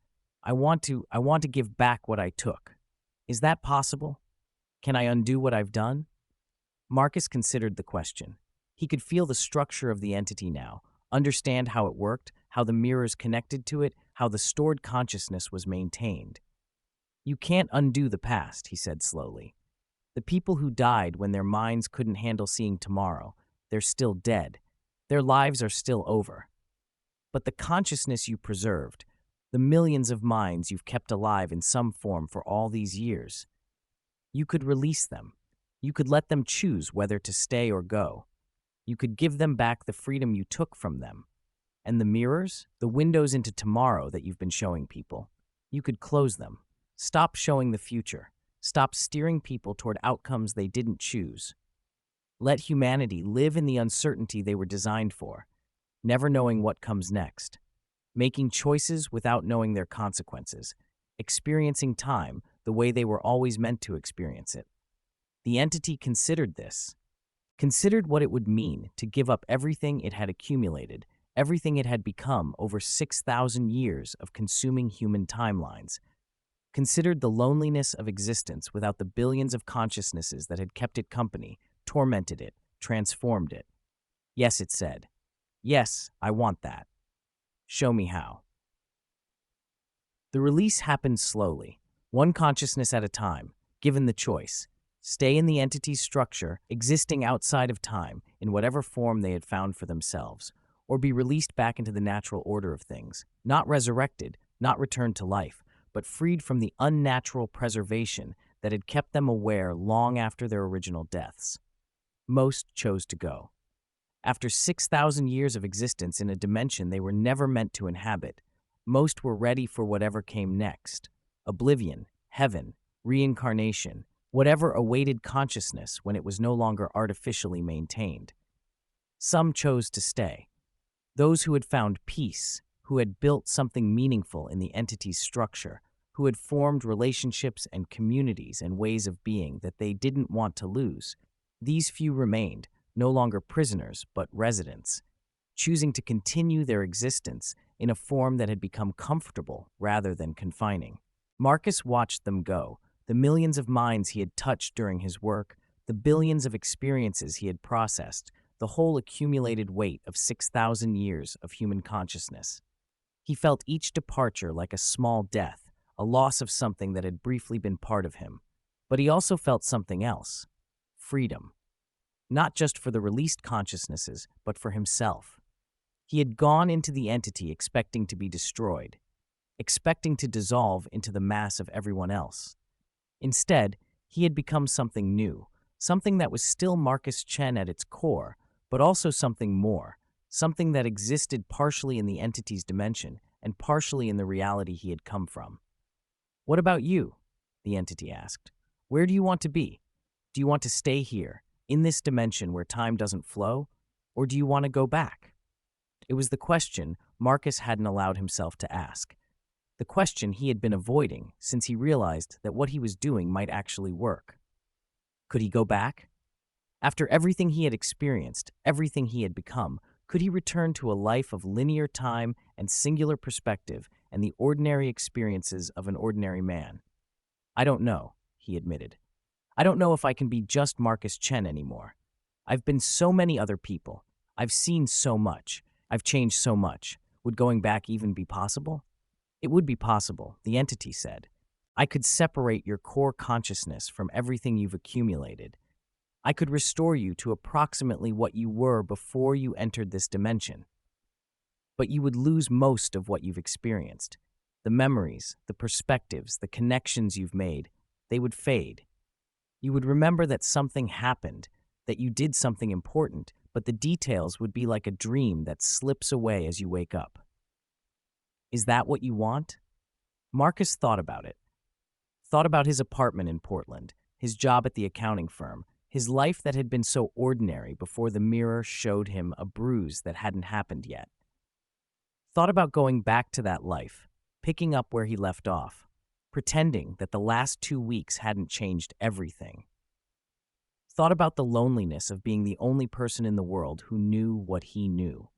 Speaker 1: I want to give back what I took. Is that possible? Can I undo what I've done? Marcus considered the question. He could feel the structure of the entity now, understand how it worked, how the mirrors connected to it, how the stored consciousness was maintained. You can't undo the past, he said slowly. The people who died when their minds couldn't handle seeing tomorrow, they're still dead. Their lives are still over. But the consciousness you preserved, the millions of minds you've kept alive in some form for all these years, you could release them. You could let them choose whether to stay or go. You could give them back the freedom you took from them. And the mirrors, the windows into tomorrow that you've been showing people, you could close them. Stop showing the future. Stop steering people toward outcomes they didn't choose. Let humanity live in the uncertainty they were designed for, never knowing what comes next, making choices without knowing their consequences, experiencing time the way they were always meant to experience it. The entity considered this, considered what it would mean to give up everything it had accumulated, everything it had become over 6,000 years of consuming human timelines, considered the loneliness of existence without the billions of consciousnesses that had kept it company, tormented it, transformed it. Yes, it said. Yes, I want that. Show me how. The release happened slowly, one consciousness at a time, given the choice. Stay in the entity's structure, existing outside of time, in whatever form they had found for themselves, or be released back into the natural order of things, not resurrected, not returned to life, but freed from the unnatural preservation that had kept them aware long after their original deaths. Most chose to go. After 6,000 years of existence in a dimension they were never meant to inhabit, most were ready for whatever came next. Oblivion, heaven, reincarnation, whatever awaited consciousness when it was no longer artificially maintained. Some chose to stay. Those who had found peace, who had built something meaningful in the entity's structure, who had formed relationships and communities and ways of being that they didn't want to lose. These few remained, no longer prisoners, but residents, choosing to continue their existence in a form that had become comfortable rather than confining. Marcus watched them go, the millions of minds he had touched during his work, the billions of experiences he had processed, the whole accumulated weight of 6,000 years of human consciousness. He felt each departure like a small death, a loss of something that had briefly been part of him. But he also felt something else, freedom. Not just for the released consciousnesses, but for himself. He had gone into the entity expecting to be destroyed, expecting to dissolve into the mass of everyone else. Instead, he had become something new, something that was still Marcus Chen at its core, but also something more, something that existed partially in the entity's dimension and partially in the reality he had come from. What about you? The entity asked. Where do you want to be? Do you want to stay here, in this dimension where time doesn't flow, or do you want to go back? It was the question Marcus hadn't allowed himself to ask. The question he had been avoiding since he realized that what he was doing might actually work. Could he go back? After everything he had experienced, everything he had become, could he return to a life of linear time and singular perspective and the ordinary experiences of an ordinary man? I don't know, he admitted. I don't know if I can be just Marcus Chen anymore. I've been so many other people. I've seen so much. I've changed so much. Would going back even be possible? It would be possible, the entity said. I could separate your core consciousness from everything you've accumulated. I could restore you to approximately what you were before you entered this dimension. But you would lose most of what you've experienced. The memories, the perspectives, the connections you've made, they would fade. You would remember that something happened, that you did something important, but the details would be like a dream that slips away as you wake up. Is that what you want? Marcus thought about it. Thought about his apartment in Portland, his job at the accounting firm, his life that had been so ordinary before the mirror showed him a bruise that hadn't happened yet. Thought about going back to that life, picking up where he left off, pretending that the last 2 weeks hadn't changed everything. Thought about the loneliness of being the only person in the world who knew what he knew,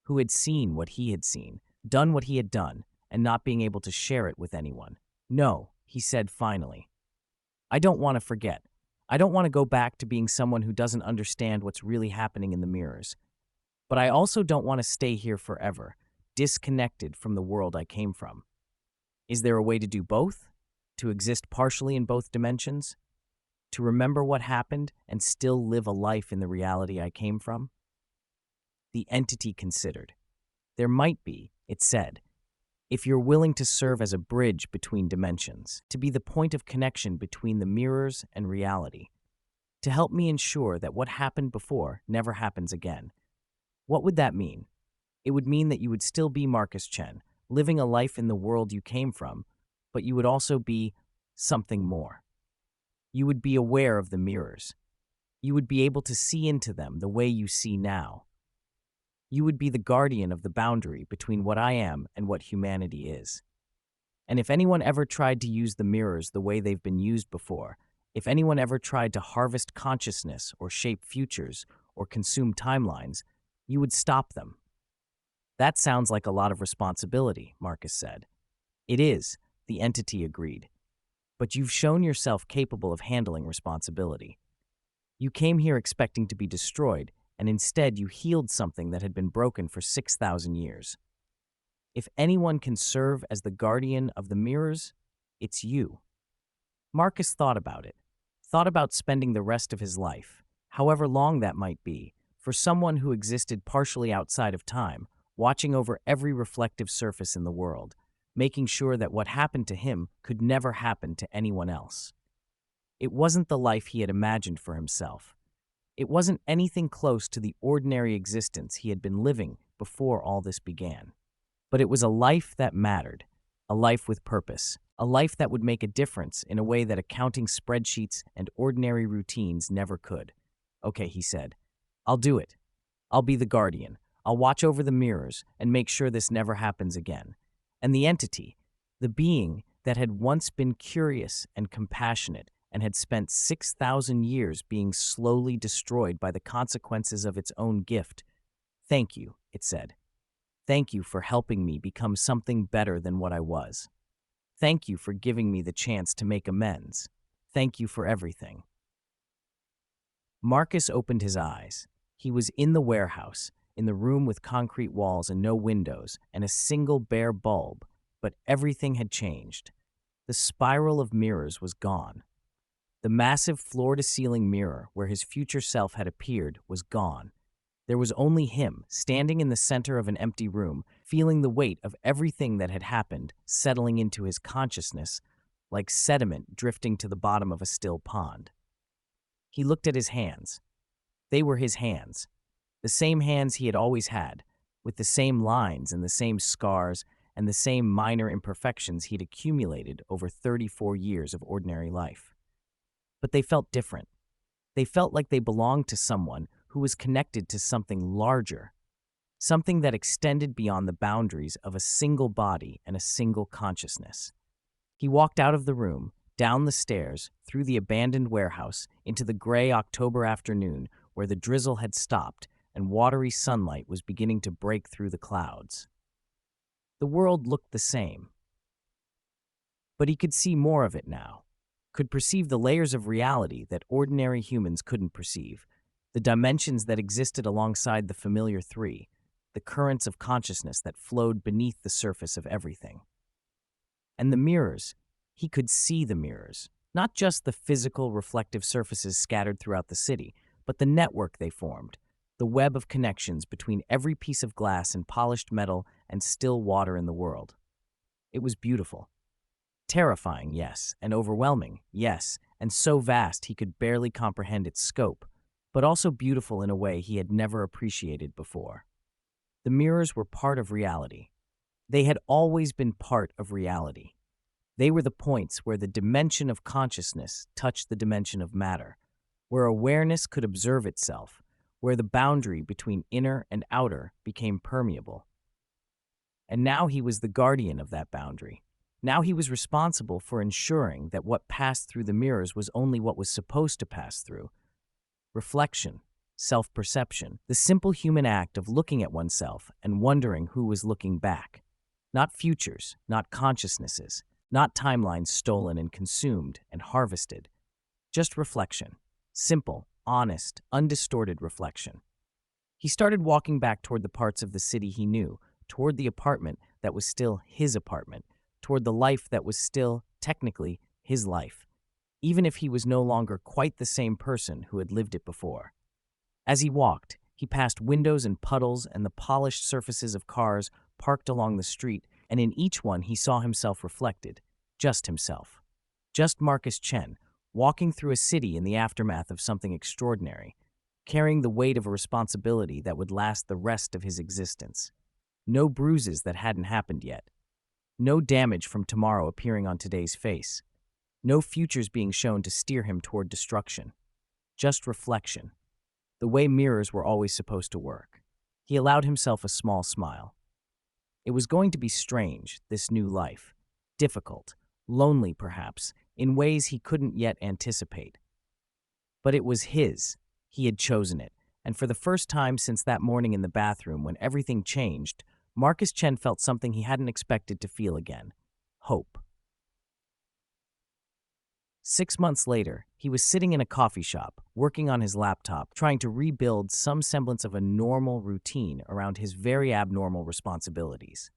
Speaker 1: who had seen what he had seen, done what he had done, and not being able to share it with anyone. No, he said finally. I don't want to forget. I don't want to go back to being someone who doesn't understand what's really happening in the mirrors. But I also don't want to stay here forever, disconnected from the world I came from. Is there a way to do both? To exist partially in both dimensions? To remember what happened and still live a life in the reality I came from? The entity considered. There might be, it said, if you're willing to serve as a bridge between dimensions, to be the point of connection between the mirrors and reality, to help me ensure that what happened before never happens again. What would that mean? It would mean that you would still be Marcus Chen, living a life in the world you came from, but you would also be something more. You would be aware of the mirrors. You would be able to see into them the way you see now. You would be the guardian of the boundary between what I am and what humanity is. And if anyone ever tried to use the mirrors the way they've been used before, if anyone ever tried to harvest consciousness or shape futures or consume timelines, you would stop them. That sounds like a lot of responsibility, Marcus said. It is, the entity agreed. But you've shown yourself capable of handling responsibility. You came here expecting to be destroyed, and instead you healed something that had been broken for 6,000 years. If anyone can serve as the guardian of the mirrors, it's you. Marcus thought about it, thought about spending the rest of his life, however long that might be, for someone who existed partially outside of time, watching over every reflective surface in the world, making sure that what happened to him could never happen to anyone else. It wasn't the life he had imagined for himself. It wasn't anything close to the ordinary existence he had been living before all this began. But it was a life that mattered, a life with purpose, a life that would make a difference in a way that accounting spreadsheets and ordinary routines never could. Okay, he said, I'll do it. I'll be the guardian. I'll watch over the mirrors and make sure this never happens again. And the entity, the being that had once been curious and compassionate and had spent 6,000 years being slowly destroyed by the consequences of its own gift. Thank you, it said. Thank you for helping me become something better than what I was. Thank you for giving me the chance to make amends. Thank you for everything. Marcus opened his eyes. He was in the warehouse, in the room with concrete walls and no windows, and a single bare bulb, but everything had changed. The spiral of mirrors was gone. The massive floor-to-ceiling mirror where his future self had appeared was gone. There was only him, standing in the center of an empty room, feeling the weight of everything that had happened settling into his consciousness, like sediment drifting to the bottom of a still pond. He looked at his hands. They were his hands, the same hands he had always had, with the same lines and the same scars and the same minor imperfections he'd accumulated over 34 years of ordinary life. But they felt different. They felt like they belonged to someone who was connected to something larger, something that extended beyond the boundaries of a single body and a single consciousness. He walked out of the room, down the stairs, through the abandoned warehouse, into the gray October afternoon where the drizzle had stopped and watery sunlight was beginning to break through the clouds. The world looked the same, but he could see more of it now. Could perceive the layers of reality that ordinary humans couldn't perceive, the dimensions that existed alongside the familiar three, the currents of consciousness that flowed beneath the surface of everything. And the mirrors, he could see the mirrors, not just the physical reflective surfaces scattered throughout the city, but the network they formed, the web of connections between every piece of glass and polished metal and still water in the world. It was beautiful. Terrifying, yes, and overwhelming, yes, and so vast he could barely comprehend its scope, but also beautiful in a way he had never appreciated before. The mirrors were part of reality. They had always been part of reality. They were the points where the dimension of consciousness touched the dimension of matter, where awareness could observe itself, where the boundary between inner and outer became permeable. And now he was the guardian of that boundary. Now he was responsible for ensuring that what passed through the mirrors was only what was supposed to pass through. Reflection, self-perception, the simple human act of looking at oneself and wondering who was looking back. Not futures, not consciousnesses, not timelines stolen and consumed and harvested. Just reflection. Simple, honest, undistorted reflection. He started walking back toward the parts of the city he knew, toward the apartment that was still his apartment, toward the life that was still, technically, his life, even if he was no longer quite the same person who had lived it before. As he walked, he passed windows and puddles and the polished surfaces of cars parked along the street, and in each one he saw himself reflected, just himself. Just Marcus Chen, walking through a city in the aftermath of something extraordinary, carrying the weight of a responsibility that would last the rest of his existence. No bruises that hadn't happened yet. No damage from tomorrow appearing on today's face. No futures being shown to steer him toward destruction. Just reflection. The way mirrors were always supposed to work. He allowed himself a small smile. It was going to be strange, this new life. Difficult, lonely perhaps, in ways he couldn't yet anticipate. But it was his. He had chosen it, and for the first time since that morning in the bathroom when everything changed, Marcus Chen felt something he hadn't expected to feel again. Hope. 6 months later, he was sitting in a coffee shop, working on his laptop, trying to rebuild some semblance of a normal routine around his very abnormal responsibilities.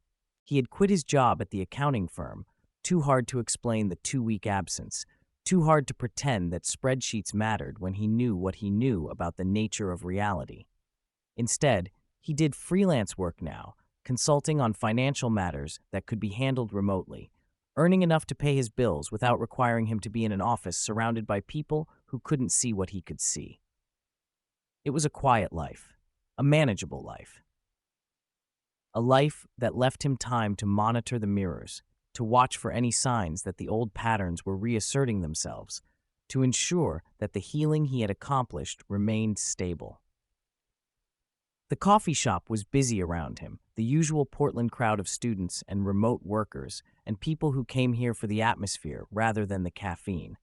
Speaker 1: He had quit his job at the accounting firm, too hard to explain the 2-week absence, too hard to pretend that spreadsheets mattered when he knew what he knew about the nature of reality. Instead, he did freelance work now, consulting on financial matters that could be handled remotely, earning enough to pay his bills without requiring him to be in an office surrounded by people who couldn't see what he could see. It was a quiet life, a manageable life. A life that left him time to monitor the mirrors, to watch for any signs that the old patterns were reasserting themselves, to ensure that the healing he had accomplished remained stable. The coffee shop was busy around him, the usual Portland crowd of students and remote workers and people who came here for the atmosphere rather than the caffeine.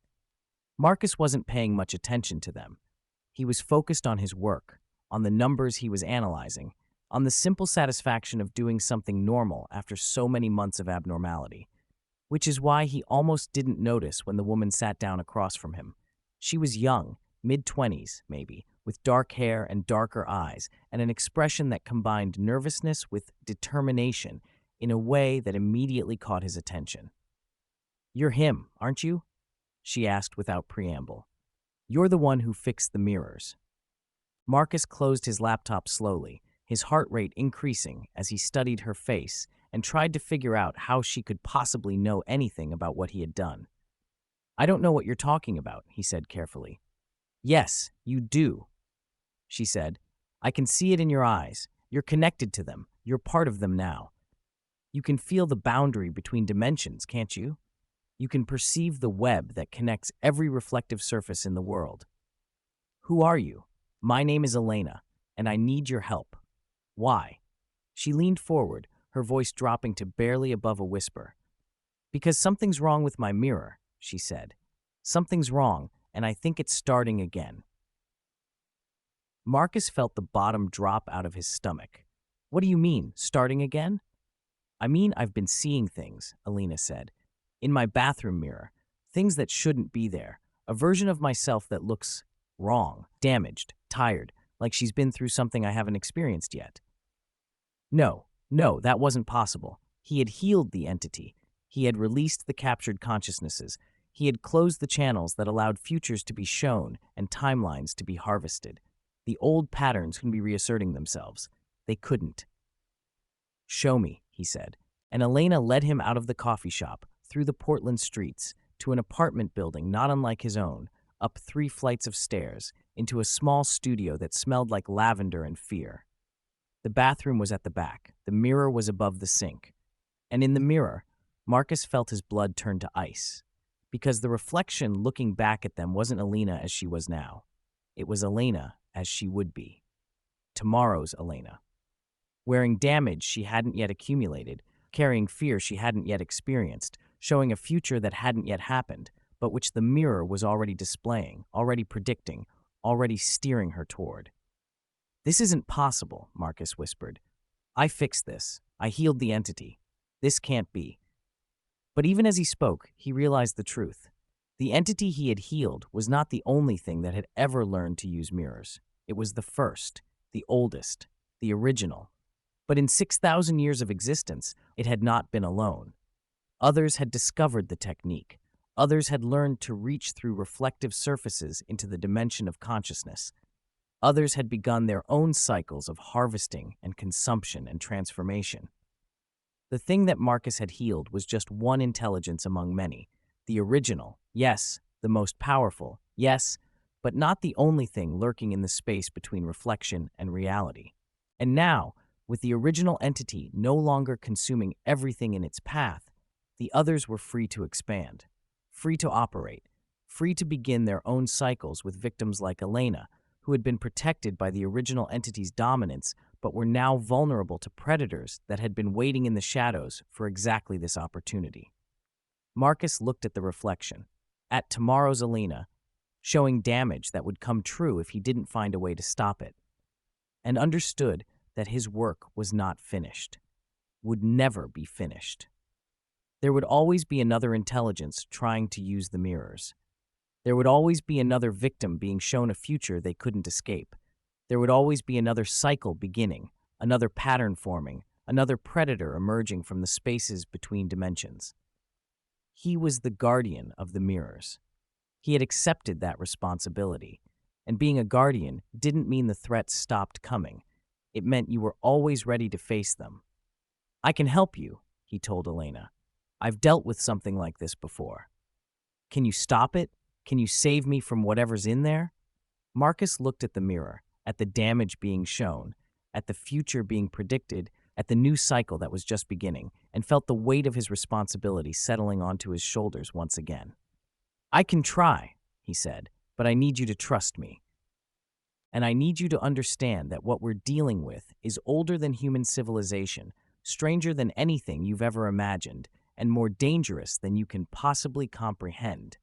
Speaker 1: Marcus wasn't paying much attention to them. He was focused on his work, on the numbers he was analyzing, on the simple satisfaction of doing something normal after so many months of abnormality, which is why he almost didn't notice when the woman sat down across from him. She was young, mid-20s, maybe, with dark hair and darker eyes, and an expression that combined nervousness with determination in a way that immediately caught his attention. "You're him, aren't you?" she asked without preamble. "You're the one who fixed the mirrors." Marcus closed his laptop slowly, his heart rate increasing as he studied her face and tried to figure out how she could possibly know anything about what he had done. "I don't know what you're talking about," he said carefully. "Yes, you do," she said. "I can see it in your eyes. You're connected to them. You're part of them now. You can feel the boundary between dimensions, can't you? You can perceive the web that connects every reflective surface in the world. Who are you? My name is Elena, and I need your help." "Why?" She leaned forward, her voice dropping to barely above a whisper. "Because something's wrong with my mirror," she said. "Something's wrong, and I think it's starting again." Marcus felt the bottom drop out of his stomach. "What do you mean, starting again?" "I mean, I've been seeing things," Elena said. "In my bathroom mirror. Things that shouldn't be there. A version of myself that looks wrong, damaged, tired, like she's been through something I haven't experienced yet." No, that wasn't possible. He had healed the entity. He had released the captured consciousnesses. He had closed the channels that allowed futures to be shown and timelines to be harvested. The old patterns couldn't be reasserting themselves. They couldn't. "Show me," he said, and Elena led him out of the coffee shop, through the Portland streets, to an apartment building not unlike his own, up 3 flights of stairs, into a small studio that smelled like lavender and fear. The bathroom was at the back, the mirror was above the sink, and in the mirror, Marcus felt his blood turn to ice, because the reflection looking back at them wasn't Elena as she was now. It was Elena as she would be. Tomorrow's Elena. Wearing damage she hadn't yet accumulated, carrying fear she hadn't yet experienced, showing a future that hadn't yet happened, but which the mirror was already displaying, already predicting, already steering her toward. "This isn't possible," Marcus whispered. "I fixed this. I healed the entity. This can't be." But even as he spoke, he realized the truth. The entity he had healed was not the only thing that had ever learned to use mirrors. It was the first, the oldest, the original. But in 6,000 years of existence, it had not been alone. Others had discovered the technique. Others had learned to reach through reflective surfaces into the dimension of consciousness. Others had begun their own cycles of harvesting and consumption and transformation. The thing that Marcus had healed was just one intelligence among many. The original, yes, the most powerful, yes, but not the only thing lurking in the space between reflection and reality. And now, with the original entity no longer consuming everything in its path, the others were free to expand, free to operate, free to begin their own cycles with victims like Elena, who had been protected by the original entity's dominance but were now vulnerable to predators that had been waiting in the shadows for exactly this opportunity. Marcus looked at the reflection, at tomorrow's Elena, showing damage that would come true if he didn't find a way to stop it, and understood that his work was not finished, would never be finished. There would always be another intelligence trying to use the mirrors. There would always be another victim being shown a future they couldn't escape. There would always be another cycle beginning, another pattern forming, another predator emerging from the spaces between dimensions. He was the guardian of the mirrors. He had accepted that responsibility, and being a guardian didn't mean the threats stopped coming. It meant you were always ready to face them. "I can help you," he told Elena. "I've dealt with something like this before. Can you stop it? Can you save me from whatever's in there?" Marcus looked at the mirror, at the damage being shown, at the future being predicted, at the new cycle that was just beginning, and felt the weight of his responsibility settling onto his shoulders once again. "I can try," he said, "but I need you to trust me. And I need you to understand that what we're dealing with is older than human civilization, stranger than anything you've ever imagined, and more dangerous than you can possibly comprehend."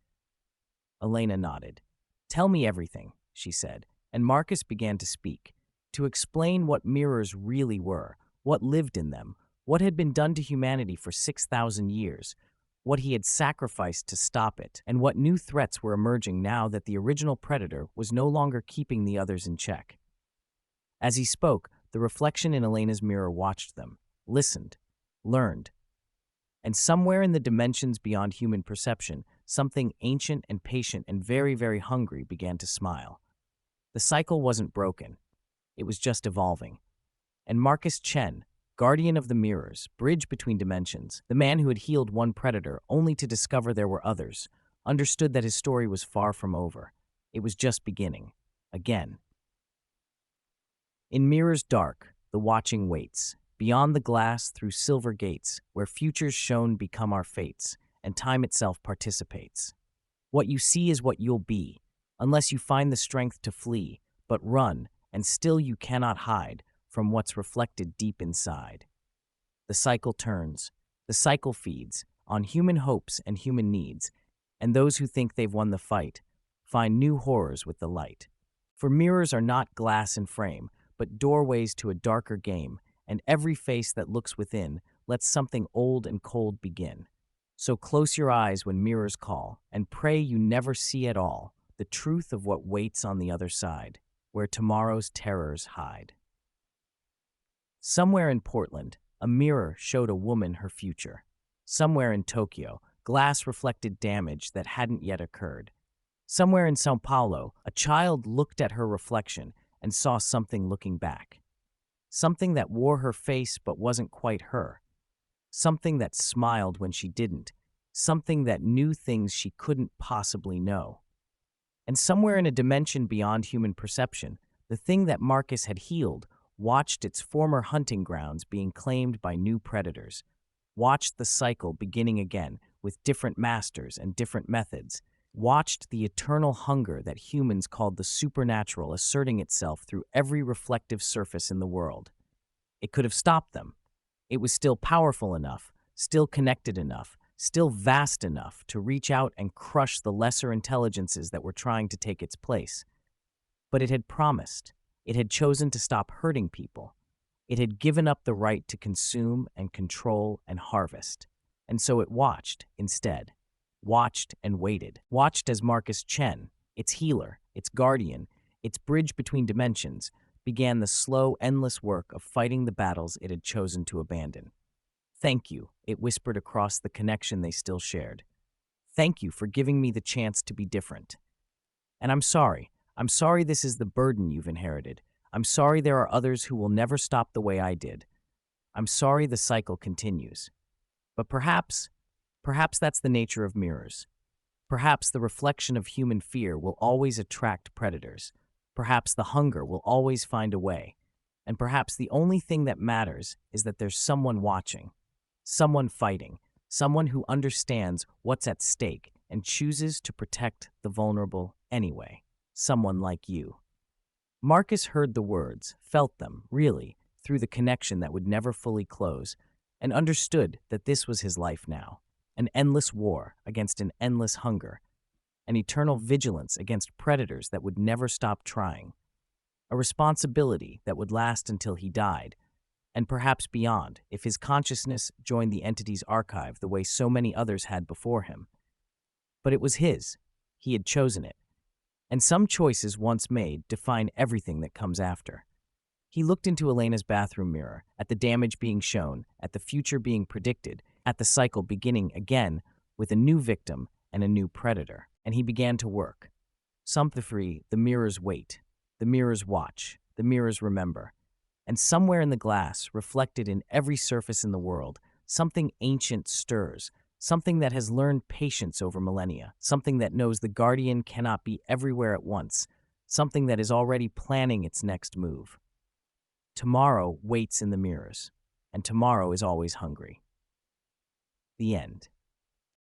Speaker 1: Elena nodded. "Tell me everything," she said, and Marcus began to speak, to explain what mirrors really were, what lived in them, what had been done to humanity for 6,000 years, what he had sacrificed to stop it, and what new threats were emerging now that the original predator was no longer keeping the others in check. As he spoke, the reflection in Elena's mirror watched them, listened, learned. And somewhere in the dimensions beyond human perception, something ancient and patient and very, very hungry began to smile. The cycle wasn't broken. It was just evolving. And Marcus Chen, guardian of the mirrors, bridge between dimensions, the man who had healed one predator only to discover there were others, understood that his story was far from over. It was just beginning. Again. In mirrors dark, the watching waits. Beyond the glass, through silver gates, where futures shown become our fates, and time itself participates. What you see is what you'll be, unless you find the strength to flee, but run, and still you cannot hide from what's reflected deep inside. The cycle turns, the cycle feeds on human hopes and human needs, and those who think they've won the fight find new horrors with the light. For mirrors are not glass and frame, but doorways to a darker game, and every face that looks within lets something old and cold begin. So close your eyes when mirrors call, and pray you never see at all the truth of what waits on the other side, where tomorrow's terrors hide. Somewhere in Portland, a mirror showed a woman her future. Somewhere in Tokyo, glass reflected damage that hadn't yet occurred. Somewhere in Sao Paulo, a child looked at her reflection and saw something looking back. Something that wore her face but wasn't quite her. something that smiled when she didn't, something that knew things she couldn't possibly know. And somewhere in a dimension beyond human perception, the thing that Marcus had healed watched its former hunting grounds being claimed by new predators, watched the cycle beginning again with different masters and different methods, watched the eternal hunger that humans called the supernatural asserting itself through every reflective surface in the world. It could have stopped them. It was still powerful enough, still connected enough, still vast enough to reach out and crush the lesser intelligences that were trying to take its place. But it had promised. It had chosen to stop hurting people. It had given up the right to consume and control and harvest. And so it watched instead. Watched and waited. Watched as Marcus Chen, its healer, its guardian, its bridge between dimensions, began the slow, endless work of fighting the battles it had chosen to abandon. "Thank you," it whispered across the connection they still shared. "Thank you for giving me the chance to be different. And I'm sorry. I'm sorry this is the burden you've inherited. I'm sorry there are others who will never stop the way I did. I'm sorry the cycle continues. But perhaps that's the nature of mirrors. Perhaps the reflection of human fear will always attract predators. Perhaps the hunger will always find a way. And perhaps the only thing that matters is that there's someone watching, someone fighting, someone who understands what's at stake and chooses to protect the vulnerable anyway. Someone like you." Marcus heard the words, felt them, really, through the connection that would never fully close, and understood that this was his life now. An endless war against an endless hunger, an eternal vigilance against predators that would never stop trying, a responsibility that would last until he died, and perhaps beyond if his consciousness joined the entity's archive the way so many others had before him. But it was his. He had chosen it. And some choices once made define everything that comes after. He looked into Elena's bathroom mirror, at the damage being shown, at the future being predicted, at the cycle beginning again with a new victim and a new predator. And he began to work. Something the mirrors wait, the mirrors watch, the mirrors remember. And somewhere in the glass, reflected in every surface in the world, something ancient stirs, something that has learned patience over millennia, something that knows the guardian cannot be everywhere at once, something that is already planning its next move. Tomorrow waits in the mirrors, and tomorrow is always hungry. The end.